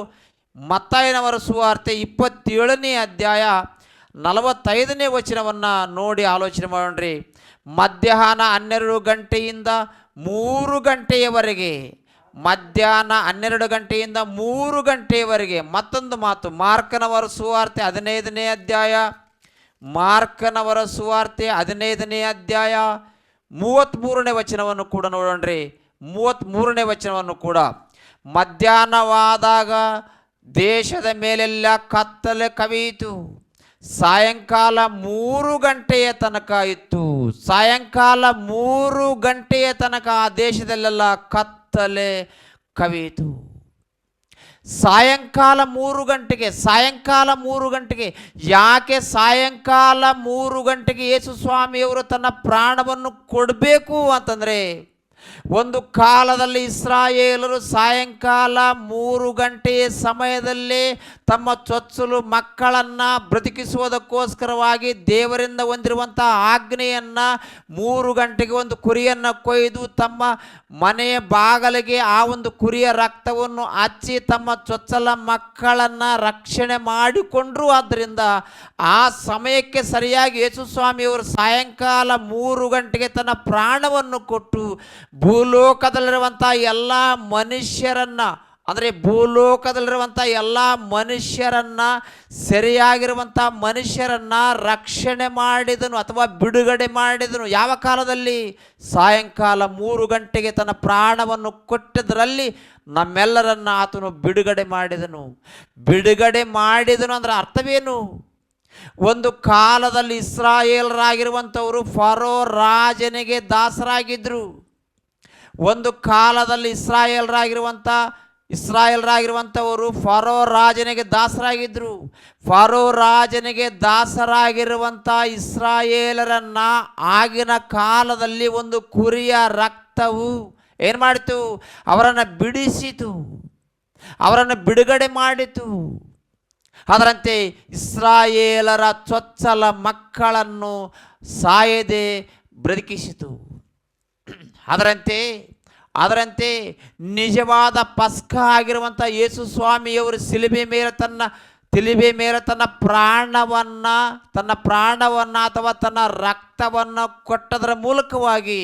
ಮತ್ತಾಯನವರ ಸುವಾರ್ತೆ 27ನೇ ಅಧ್ಯಾಯ 45ನೇ ವಚನವನ್ನು ನೋಡಿ ಆಲೋಚನೆ ಮಾಡೋಣ್ರಿ. ಮಧ್ಯಾಹ್ನ 12 ಗಂಟೆಯಿಂದ 3 ಗಂಟೆಯವರೆಗೆ, ಮಧ್ಯಾಹ್ನ 12 ಗಂಟೆಯಿಂದ 3 ಗಂಟೆಯವರೆಗೆ. ಮತ್ತೊಂದು ಮಾತು, ಮಾರ್ಕನವರ ಸುವಾರ್ತೆ 15ನೇ ಅಧ್ಯಾಯ, ಮಾರ್ಕನವರ ಸುವಾರ್ತೆ 15ನೇ ಅಧ್ಯಾಯ 33ನೇ ವಚನವನ್ನು ಕೂಡ ನೋಡೋಣ್ರಿ. 33ನೇ ವಚನವನ್ನು ಕೂಡ, ಮಧ್ಯಾಹ್ನವಾದಾಗ ದೇಶದ ಮೇಲೆಲ್ಲ ಕತ್ತಲೆ ಕವಿಯಿತು, ಸಾಯಂಕಾಲ 3 ಗಂಟೆಯ ತನಕ ಇತ್ತು. ಸಾಯಂಕಾಲ 3 ಗಂಟೆಯ ತನಕ ಆ ದೇಶದಲ್ಲೆಲ್ಲ ಕತ್ತಲೆ ಕವಿಯಿತು. ಸಾಯಂಕಾಲ 3 ಗಂಟೆಗೆ ಯಾಕೆ ಸಾಯಂಕಾಲ 3 ಗಂಟೆಗೆ ಯೇಸು ಸ್ವಾಮಿಯವರು ತನ್ನ ಪ್ರಾಣವನ್ನು ಕೊಡಬೇಕು ಅಂತಂದರೆ, ಒಂದು ಕಾಲದಲ್ಲಿ ಇಸ್ರಾಯೇಲರು ಸಾಯಂಕಾಲ 3 ಗಂಟೆಯ ಸಮಯದಲ್ಲಿ ತಮ್ಮ ಚೊಚ್ಚಲು ಮಕ್ಕಳನ್ನು ಬ್ರತಿಕಿಸುವುದಕ್ಕೋಸ್ಕರವಾಗಿ ದೇವರಿಂದ ಹೊಂದಿರುವಂಥ ಆಜ್ಞೆಯನ್ನು 3 ಗಂಟೆಗೆ ಒಂದು ಕುರಿಯನ್ನು ಕೊಯ್ದು ತಮ್ಮ ಮನೆಯ ಬಾಗಿಲಿಗೆ ಆ ಒಂದು ಕುರಿಯ ರಕ್ತವನ್ನು ಹಚ್ಚಿ ತಮ್ಮ ಚೊಚ್ಚಲ ಮಕ್ಕಳನ್ನು ರಕ್ಷಣೆ ಮಾಡಿಕೊಂಡ್ರು. ಆದ್ದರಿಂದ ಆ ಸಮಯಕ್ಕೆ ಸರಿಯಾಗಿ ಯೇಸು ಸ್ವಾಮಿಯವರು ಸಾಯಂಕಾಲ 3 ಗಂಟೆಗೆ ತನ್ನ ಪ್ರಾಣವನ್ನು ಕೊಟ್ಟು ಭೂಲೋಕದಲ್ಲಿರುವಂಥ ಎಲ್ಲ ಮನುಷ್ಯರನ್ನು, ಅಂದರೆ ಭೂಲೋಕದಲ್ಲಿರುವಂಥ ಎಲ್ಲ ಮನುಷ್ಯರನ್ನು, ಸರಿಯಾಗಿರುವಂಥ ಮನುಷ್ಯರನ್ನು ರಕ್ಷಣೆ ಮಾಡಿದನು ಅಥವಾ ಬಿಡುಗಡೆ ಮಾಡಿದನು. ಯಾವ ಕಾಲದಲ್ಲಿ? ಸಾಯಂಕಾಲ 3 ಗಂಟೆಗೆ ತನ್ನ ಪ್ರಾಣವನ್ನು ಕೊಟ್ಟದರಲ್ಲಿ ನಮ್ಮೆಲ್ಲರನ್ನು ಆತನು ಬಿಡುಗಡೆ ಮಾಡಿದನು. ಬಿಡುಗಡೆ ಮಾಡಿದನು ಅಂದರೆ ಅರ್ಥವೇನು? ಒಂದು ಕಾಲದಲ್ಲಿ ಇಸ್ರಾಯೇಲರಾಗಿರುವಂಥವರು ಫರೋ ರಾಜನಿಗೆ ದಾಸರಾಗಿದ್ದರು. ಒಂದು ಕಾಲದಲ್ಲಿ ಇಸ್ರಾಯೇಲರಾಗಿರುವಂಥವರು ಫರೋ ರಾಜನಿಗೆ ದಾಸರಾಗಿದ್ದರು. ಫರೋ ರಾಜನಿಗೆ ದಾಸರಾಗಿರುವಂಥ ಇಸ್ರಾಯೇಲರನ್ನು ಆಗಿನ ಕಾಲದಲ್ಲಿ ಒಂದು ಕುರಿಯ ರಕ್ತವು ಏನು ಮಾಡಿತು? ಅವರನ್ನು ಬಿಡಿಸಿತು, ಅವರನ್ನು ಬಿಡುಗಡೆ ಮಾಡಿತು. ಅದರಂತೆ ಇಸ್ರಾಯೇಲರ ಚೊಚ್ಚಲ ಮಕ್ಕಳನ್ನು ಸಾಯದೆ ಬ್ರತಿಕಿಸಿತು. ಅದರಂತೆ ನಿಜವಾದ ಪಸ್ಕ ಆಗಿರುವಂಥ ಯೇಸು ಸ್ವಾಮಿಯವರು ತಲೆಬೆ ಮೇಲೆ ತನ್ನ ಪ್ರಾಣವನ್ನು ಅಥವಾ ತನ್ನ ರಕ್ತವನ್ನು ಕೊಟ್ಟದರ ಮೂಲಕವಾಗಿ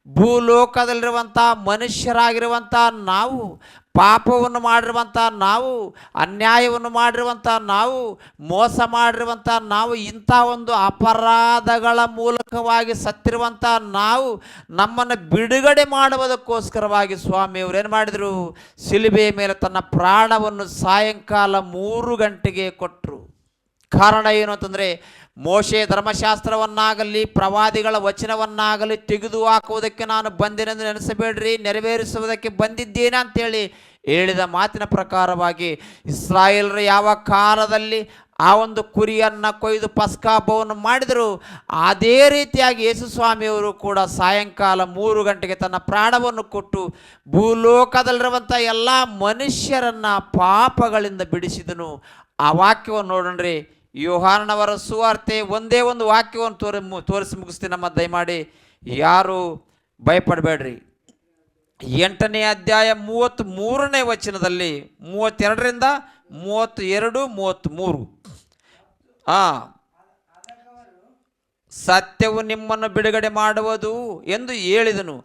ಭೂಲೋಕದಲ್ಲಿರುವಂಥ ಮನುಷ್ಯರಾಗಿರುವಂಥ ನಾವು, ಪಾಪವನ್ನು ಮಾಡಿರುವಂಥ ನಾವು, ಅನ್ಯಾಯವನ್ನು ಮಾಡಿರುವಂಥ ನಾವು, ಮೋಸ ಮಾಡಿರುವಂಥ ನಾವು, ಇಂಥ ಒಂದು ಅಪರಾಧಗಳ ಮೂಲಕವಾಗಿ ಸತ್ತಿರುವಂಥ ನಾವು, ನಮ್ಮನ್ನು ಬಿಡುಗಡೆ ಮಾಡುವುದಕ್ಕೋಸ್ಕರವಾಗಿ ಸ್ವಾಮಿಯವರು ಏನು ಮಾಡಿದರು? ಶಿಲುಬೆಯ ಮೇಲೆ ತನ್ನ ಪ್ರಾಣವನ್ನು ಸಾಯಂಕಾಲ 3 ಗಂಟೆಗೆ ಕೊಟ್ಟರು. ಕಾರಣ ಏನು ಅಂತಂದರೆ, ಮೋಶೆ ಧರ್ಮಶಾಸ್ತ್ರವನ್ನಾಗಲಿ ಪ್ರವಾದಿಗಳ ವಚನವನ್ನಾಗಲಿ ತೆಗೆದು ಹಾಕುವುದಕ್ಕೆ ನಾನು ಬಂದೆನೆಂದು ನೆನೆಸಬೇಡ್ರಿ, ನೆರವೇರಿಸುವುದಕ್ಕೆ ಬಂದಿದ್ದೇನೆ ಅಂತೇಳಿ ಹೇಳಿದ ಮಾತಿನ ಪ್ರಕಾರವಾಗಿ ಇಸ್ರಾಯೇಲರು ಯಾವ ಕಾಲದಲ್ಲಿ ಆ ಒಂದು ಕುರಿಯನ್ನು ಕೊಯ್ದು ಪಸ್ಕ ಹಬ್ಬವನ್ನು ಮಾಡಿದರು, ಅದೇ ರೀತಿಯಾಗಿ ಯೇಸು ಸ್ವಾಮಿಯವರು ಕೂಡ ಸಾಯಂಕಾಲ 3 ಗಂಟೆಗೆ ತನ್ನ ಪ್ರಾಣವನ್ನು ಕೊಟ್ಟು ಭೂಲೋಕದಲ್ಲಿರುವಂಥ ಎಲ್ಲ ಮನುಷ್ಯರನ್ನು ಪಾಪಗಳಿಂದ ಬಿಡಿಸಿದನು. ಆ ವಾಕ್ಯವನ್ನು ನೋಡೋಣ್ರಿ. ಯೋಹಾನನವರ ಸುವಾರ್ತೆ ಒಂದೇ ಒಂದು ವಾಕ್ಯವನ್ನು ತೋರಿಸಿ ಮುಗಿಸ್ತೀನಿ. ನಮ್ಮ ದಯಮಾಡಿ ಯಾರು ಭಯಪಡಬೇಡ್ರಿ. 8ನೇ ಅಧ್ಯಾಯ 33ನೇ ವಚನದಲ್ಲಿ 32ರಿಂದ 32, 33 ಸತ್ಯವು ನಿಮ್ಮನ್ನು ಬಿಡುಗಡೆ ಮಾಡುವುದು ಎಂದು ಹೇಳಿದನು.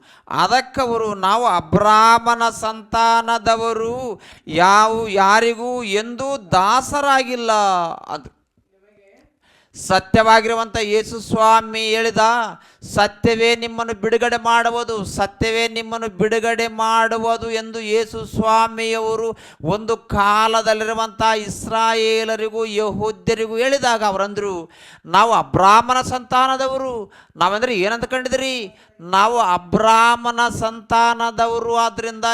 ಅದಕ್ಕವರು, ನಾವು ಅಬ್ರಾಮನ ಸಂತಾನದವರು, ಯಾರಿಗೂ ಎಂದೂ ದಾಸರಾಗಿಲ್ಲ ಅದು. ಸತ್ಯವಾಗಿರುವಂಥ ಯೇಸು ಸ್ವಾಮಿ ಹೇಳಿದ, ಸತ್ಯವೇ ನಿಮ್ಮನ್ನು ಬಿಡುಗಡೆ ಮಾಡುವುದು, ಸತ್ಯವೇ ನಿಮ್ಮನ್ನು ಬಿಡುಗಡೆ ಮಾಡುವುದು ಎಂದು ಯೇಸು ಸ್ವಾಮಿಯವರು ಒಂದು ಕಾಲದಲ್ಲಿರುವಂಥ ಇಸ್ರಾಯೇಲರಿಗೂ ಯಹೂದ್ಯರಿಗೂ ಹೇಳಿದಾಗ ಅವರಂದರು, ನಾವು ಅಬ್ರಾಮನ ಸಂತಾನದವರು. ನಾವಂದರೆ ಏನಂತ ಕಂಡಿದ್ರಿ? ನಾವು ಅಬ್ರಾಮನ ಸಂತಾನದವರು, ಆದ್ದರಿಂದ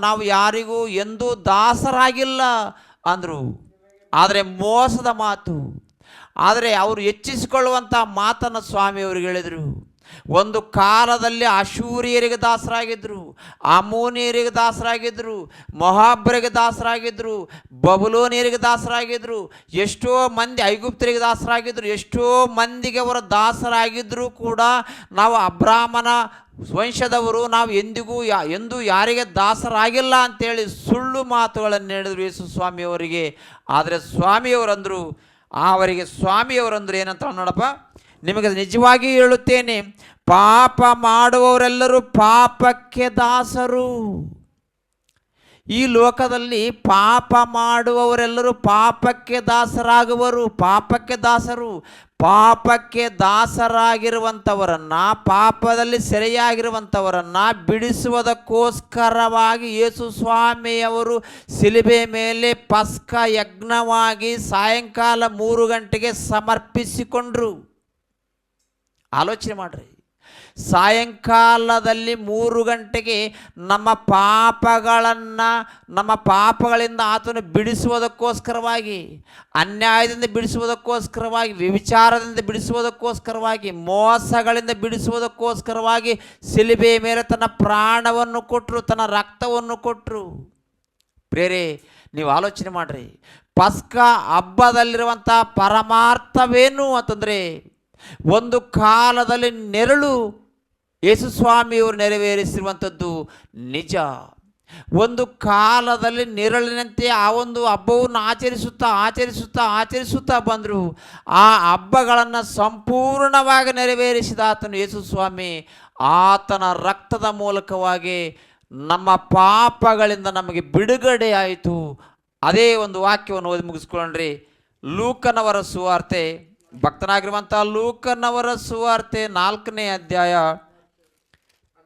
ನಾವು ಯಾರಿಗೂ ಎಂದೂ ದಾಸರಾಗಿಲ್ಲ ಅಂದರು. ಆದರೆ ಮೋಸದ ಮಾತು. ಆದರೆ ಅವರು ಹೆಚ್ಚಿಸಿಕೊಳ್ಳುವಂಥ ಮಾತನ್ನು ಸ್ವಾಮಿಯವ್ರಿಗೆ ಹೇಳಿದರು. ಒಂದು ಕಾಲದಲ್ಲಿ ಅಶೂರಿಯರಿಗೆ ದಾಸರಾಗಿದ್ದರು, ಅಮೋನಿಯರಿಗೆ ದಾಸರಾಗಿದ್ದರು, ಮೊಹಾಬ್ರಿಗೆ ದಾಸರಾಗಿದ್ದರು, ಬಬುಲೋನಿಯರಿಗೆ ದಾಸರಾಗಿದ್ದರು, ಎಷ್ಟೋ ಮಂದಿ ಐಗುಪ್ತರಿಗೆ ದಾಸರಾಗಿದ್ದರು, ಎಷ್ಟೋ ಮಂದಿಗೆ ಅವರ ದಾಸರಾಗಿದ್ದರೂ ಕೂಡ ನಾವು ಅಬ್ರಾಮನ ವಂಶದವರು, ನಾವು ಎಂದೂ ಯಾರಿಗೆ ದಾಸರಾಗಿಲ್ಲ ಅಂತೇಳಿ ಸುಳ್ಳು ಮಾತುಗಳನ್ನು ಹೇಳಿದರು ಯೇಸು ಸ್ವಾಮಿಯವರಿಗೆ. ಆದರೆ ಸ್ವಾಮಿಯವರಂದರು, ಸ್ವಾಮಿಯವರಂದರು ಏನಂತ ನೋಡಪ್ಪ, ನಿಮಗೆ ನಿಜವಾಗಿ ಹೇಳುತ್ತೇನೆ, ಪಾಪ ಮಾಡುವವರೆಲ್ಲರೂ ಪಾಪಕ್ಕೆ ದಾಸರು. ಈ ಲೋಕದಲ್ಲಿ ಪಾಪ ಮಾಡುವವರೆಲ್ಲರೂ ಪಾಪಕ್ಕೆ ದಾಸರಾಗುವರು. ಪಾಪಕ್ಕೆ ದಾಸರಾಗಿರುವಂಥವರನ್ನು, ಪಾಪದಲ್ಲಿ ಸೆರೆಯಾಗಿರುವಂಥವರನ್ನು ಬಿಡಿಸುವುದಕ್ಕೋಸ್ಕರವಾಗಿ ಯೇಸು ಸ್ವಾಮಿಯವರು ಶಿಲುಬೆ ಮೇಲೆ ಪಸ್ಕ ಯಜ್ಞವಾಗಿ ಸಾಯಂಕಾಲ 3 ಗಂಟೆಗೆ ಸಮರ್ಪಿಸಿಕೊಂಡ್ರು. ಆಲೋಚನೆ ಮಾಡ್ರಿ, ಸಾಯಂಕಾಲದಲ್ಲಿ 3 ಗಂಟೆಗೆ ನಮ್ಮ ಪಾಪಗಳಿಂದ ಆತನು ಬಿಡಿಸುವುದಕ್ಕೋಸ್ಕರವಾಗಿ, ಅನ್ಯಾಯದಿಂದ ಬಿಡಿಸುವುದಕ್ಕೋಸ್ಕರವಾಗಿ, ವ್ಯಭಿಚಾರದಿಂದ ಬಿಡಿಸುವುದಕ್ಕೋಸ್ಕರವಾಗಿ, ಮೋಸಗಳಿಂದ ಬಿಡಿಸುವುದಕ್ಕೋಸ್ಕರವಾಗಿ ಶಿಲುಬೆ ಮೇಲೆ ತನ್ನ ಪ್ರಾಣವನ್ನು ಕೊಟ್ಟರು, ತನ್ನ ರಕ್ತವನ್ನು ಕೊಟ್ಟರು. ಪ್ರಿಯರೇ, ನೀವು ಆಲೋಚನೆ ಮಾಡ್ರಿ, ಪಸ್ಕ ಹಬ್ಬದಲ್ಲಿರುವಂಥ ಪರಮಾರ್ಥವೇನು ಅಂತಂದರೆ, ಒಂದು ಕಾಲದಲ್ಲಿ ನೆರಳು ಯೇಸು ಸ್ವಾಮಿಯವರು ನೆರವೇರಿಸಿರುವಂಥದ್ದು ನಿಜ. ಒಂದು ಕಾಲದಲ್ಲಿ ನೆರಳಿನಂತೆ ಆ ಒಂದು ಹಬ್ಬವನ್ನು ಆಚರಿಸುತ್ತಾ ಬಂದರು. ಆ ಹಬ್ಬಗಳನ್ನು ಸಂಪೂರ್ಣವಾಗಿ ನೆರವೇರಿಸಿದ ಆತನು ಯೇಸು ಸ್ವಾಮಿ. ಆತನ ರಕ್ತದ ಮೂಲಕವಾಗಿ ನಮ್ಮ ಪಾಪಗಳಿಂದ ನಮಗೆ ಬಿಡುಗಡೆ ಆಯಿತು. ಅದೇ ಒಂದು ವಾಕ್ಯವನ್ನು ಓದಿ ಮುಗಿಸ್ಕೊಳ್ಳ್ರಿ. ಲೂಕನವರ ಸುವಾರ್ತೆ, ಭಕ್ತನಾಗಿರುವಂಥ ಲೂಕನವರ ಸುವಾರ್ತೆ 4ನೇ ಅಧ್ಯಾಯ,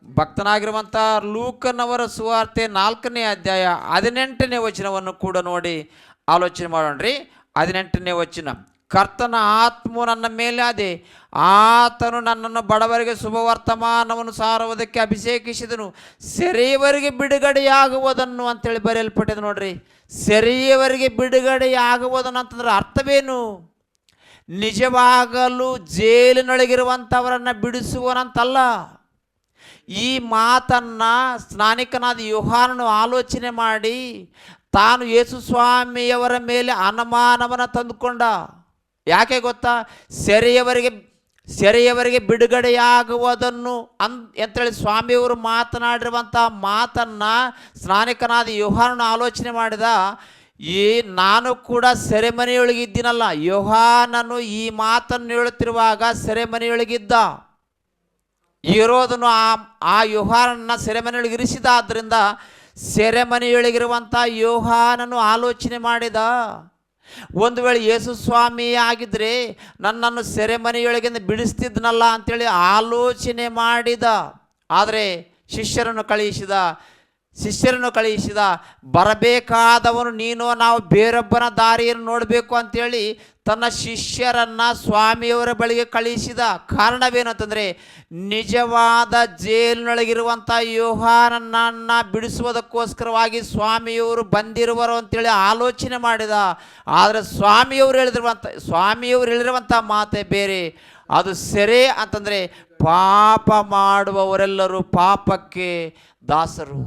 ಭಕ್ತನಾಗಿರುವಂಥ ಲೂಕನವರ ಸುವಾರ್ತೆ 4ನೇ ಅಧ್ಯಾಯ 18ನೇ ವಚನವನ್ನು ಕೂಡ ನೋಡಿ ಆಲೋಚನೆ ಮಾಡೋಣ್ರಿ. 18ನೇ ವಚನ, ಕರ್ತನ ಆತ್ಮವು ನನ್ನ ಮೇಲೆ ಅದೇ, ಆತನು ನನ್ನನ್ನು ಬಡವರಿಗೆ ಶುಭವರ್ತಮಾನವನ್ನು ಸಾರುವುದಕ್ಕೆ ಅಭಿಷೇಕಿಸಿದನು, ಸೆರೆಯವರಿಗೆ ಬಿಡುಗಡೆಯಾಗುವುದನ್ನು ಅಂತೇಳಿ ಬರೆಯಲ್ಪಟ್ಟಿದೆ. ನೋಡ್ರಿ, ಸೆರೆಯವರಿಗೆ ಬಿಡುಗಡೆಯಾಗುವುದನ್ನು ಅಂತಂದ್ರೆ ಅರ್ಥವೇನು? ನಿಜವಾಗಲೂ ಜೈಲಿನೊಳಗಿರುವಂಥವರನ್ನು ಬಿಡಿಸುವನಂತಲ್ಲ. ಈ ಮಾತನ್ನು ಸ್ನಾನಿಕನಾದ ಯೋಹಾನನು ಆಲೋಚನೆ ಮಾಡಿ ತಾನು ಯೇಸು ಸ್ವಾಮಿಯವರ ಮೇಲೆ ಅನುಮಾನವನ್ನು ತಂದುಕೊಂಡ. ಯಾಕೆ ಗೊತ್ತಾ? ಸೆರೆಯವರಿಗೆ ಬಿಡುಗಡೆಯಾಗುವುದನ್ನು ಅಂತೇಳಿ ಸ್ವಾಮಿಯವರು ಮಾತನಾಡಿರುವಂಥ ಮಾತನ್ನು ಸ್ನಾನಿಕನಾದ ಯೋಹಾನನು ಆಲೋಚನೆ ಮಾಡಿದ. ನಾನು ಕೂಡ ಸೆರೆಮನೆಯೊಳಗಿದ್ದೀನಲ್ಲ. ಯೋಹಾನನು ಈ ಮಾತನ್ನು ಹೇಳುತ್ತಿರುವಾಗ ಸೆರೆಮನೆಯೊಳಗಿದ್ದ. ಹೆರೋದನು ಆ ಯೋಹಾನನ್ನ ಸೆರೆಮನೆಯೊಳಗೆ ಇರಿಸಿದಾದ್ದರಿಂದ ಸೆರೆಮನೆಯೊಳಗಿರುವಂಥ ಯೋಹಾನನು ಆಲೋಚನೆ ಮಾಡಿದ, ಒಂದು ವೇಳೆ ಯೇಸು ಸ್ವಾಮಿ ಆಗಿದ್ದರೆ ನನ್ನನ್ನು ಸೆರೆಮನೆಯೊಳಗಿಂದ ಬಿಡಿಸ್ತಿದ್ನಲ್ಲ ಅಂತೇಳಿ ಆಲೋಚನೆ ಮಾಡಿದ. ಆದರೆ ಶಿಷ್ಯರನ್ನು ಕಳುಹಿಸಿದ. ಬರಬೇಕಾದವನು ನೀನು, ನಾವು ಬೇರೊಬ್ಬನ ದಾರಿಯನ್ನು ನೋಡಬೇಕು ಅಂತೇಳಿ ತನ್ನ ಶಿಷ್ಯರನ್ನು ಸ್ವಾಮಿಯವರ ಬಳಿಗೆ ಕಳುಹಿಸಿದ. ಕಾರಣವೇನಂತಂದರೆ, ನಿಜವಾದ ಜೈಲಿನೊಳಗಿರುವಂಥ ಯೋಹಾನನನ್ನು ಬಿಡಿಸುವುದಕ್ಕೋಸ್ಕರವಾಗಿ ಸ್ವಾಮಿಯವರು ಬಂದಿರುವರು ಅಂತೇಳಿ ಆಲೋಚನೆ ಮಾಡಿದ. ಆದರೆ ಸ್ವಾಮಿಯವರು ಹೇಳಿರುವಂಥ ಮಾತೇ ಬೇರೆ. ಅದು ಸೆರೆ ಅಂತಂದರೆ ಪಾಪ ಮಾಡುವವರೆಲ್ಲರೂ ಪಾಪಕ್ಕೆ ದಾಸರು,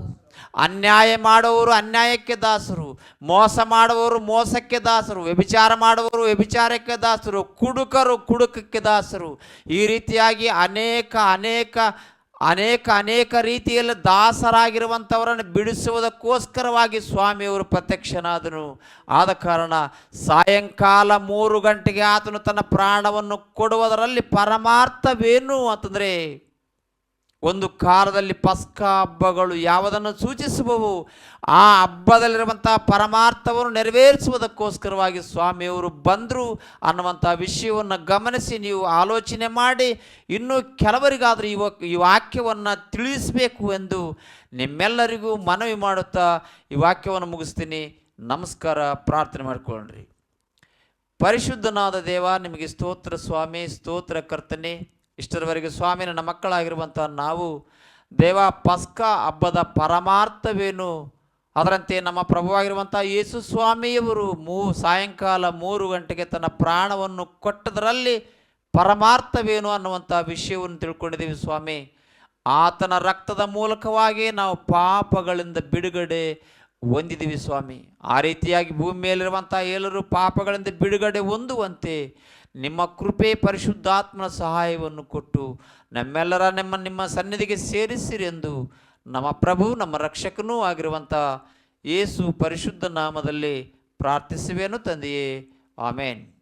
ಅನ್ಯಾಯ ಮಾಡುವವರು ಅನ್ಯಾಯಕ್ಕೆ ದಾಸರು, ಮೋಸ ಮಾಡುವವರು ಮೋಸಕ್ಕೆ ದಾಸರು, ವ್ಯಭಿಚಾರ ಮಾಡುವವರು ವ್ಯಭಿಚಾರಕ್ಕೆ ದಾಸರು, ಕುಡುಕರು ಕುಡುಕಕ್ಕೆ ದಾಸರು. ಈ ರೀತಿಯಾಗಿ ಅನೇಕ ರೀತಿಯಲ್ಲಿ ದಾಸರಾಗಿರುವಂಥವರನ್ನು ಬಿಡಿಸುವುದಕ್ಕೋಸ್ಕರವಾಗಿ ಸ್ವಾಮಿಯವರು ಪ್ರತ್ಯಕ್ಷನಾದನು. ಆದ ಕಾರಣ ಸಾಯಂಕಾಲ 3 ಗಂಟೆಗೆ ಆತನು ತನ್ನ ಪ್ರಾಣವನ್ನು ಕೊಡುವುದರಲ್ಲಿ ಪರಮಾರ್ಥವೇನು ಅಂತಂದರೆ, ಒಂದು ಕಾಲದಲ್ಲಿ ಪಸ್ಕ ಹಬ್ಬಗಳು ಯಾವುದನ್ನು ಸೂಚಿಸುವವು, ಆ ಹಬ್ಬದಲ್ಲಿರುವಂಥ ಪರಮಾರ್ಥವನ್ನು ನೆರವೇರಿಸುವುದಕ್ಕೋಸ್ಕರವಾಗಿ ಸ್ವಾಮಿಯವರು ಬಂದರು ಅನ್ನುವಂಥ ವಿಷಯವನ್ನು ಗಮನಿಸಿ ನೀವು ಆಲೋಚನೆ ಮಾಡಿ ಇನ್ನೂ ಕೆಲವರಿಗಾದರೂ ಈ ವಾಕ್ಯವನ್ನು ತಿಳಿಸಬೇಕು ಎಂದು ನಿಮ್ಮೆಲ್ಲರಿಗೂ ಮನವಿ ಮಾಡುತ್ತಾ ಈ ವಾಕ್ಯವನ್ನು ಮುಗಿಸ್ತೀನಿ. ನಮಸ್ಕಾರ. ಪ್ರಾರ್ಥನೆ ಮಾಡಿಕೊಳ್ಳ್ರಿ. ಪರಿಶುದ್ಧನಾದ ದೇವ, ನಿಮಗೆ ಸ್ತೋತ್ರ ಸ್ವಾಮಿ, ಸ್ತೋತ್ರ ಕರ್ತನೆ. ಇಷ್ಟರವರೆಗೆ ಸ್ವಾಮಿ ನನ್ನ ಮಕ್ಕಳಾಗಿರುವಂಥ ನಾವು ದೇವ, ಪಸ್ಕ ಹಬ್ಬದ ಪರಮಾರ್ಥವೇನು, ಅದರಂತೆ ನಮ್ಮ ಪ್ರಭುವಾಗಿರುವಂಥ ಯೇಸು ಸ್ವಾಮಿಯವರು ಸಾಯಂಕಾಲ 3 ಗಂಟೆಗೆ ತನ್ನ ಪ್ರಾಣವನ್ನು ಕೊಟ್ಟದರಲ್ಲಿ ಪರಮಾರ್ಥವೇನು ಅನ್ನುವಂಥ ವಿಷಯವನ್ನು ತಿಳ್ಕೊಂಡಿದ್ದೀವಿ ಸ್ವಾಮಿ. ಆತನ ರಕ್ತದ ಮೂಲಕವಾಗಿ ನಾವು ಪಾಪಗಳಿಂದ ಬಿಡುಗಡೆ ಹೊಂದಿದ್ದೀವಿ ಸ್ವಾಮಿ. ಆ ರೀತಿಯಾಗಿ ಭೂಮಿ ಮೇಲಿರುವಂಥ ಎಲ್ಲರೂ ಪಾಪಗಳಿಂದ ಬಿಡುಗಡೆ ಹೊಂದುವಂತೆ ನಿಮ್ಮ ಕೃಪೆ ಪರಿಶುದ್ಧಾತ್ಮನ ಸಹಾಯವನ್ನು ಕೊಟ್ಟು ನಮ್ಮೆಲ್ಲರ ನಿಮ್ಮ ಸನ್ನಿಧಿಗೆ ಸೇರಿಸಿರಿ ಎಂದು ನಮ್ಮ ಪ್ರಭು ನಮ್ಮ ರಕ್ಷಕನೂ ಆಗಿರುವಂಥ ಯೇಸು ಪರಿಶುದ್ಧ ನಾಮದಲ್ಲಿ ಪ್ರಾರ್ಥಿಸುವೆನು ತಂದೆಯೇ. ಆಮೇನ್.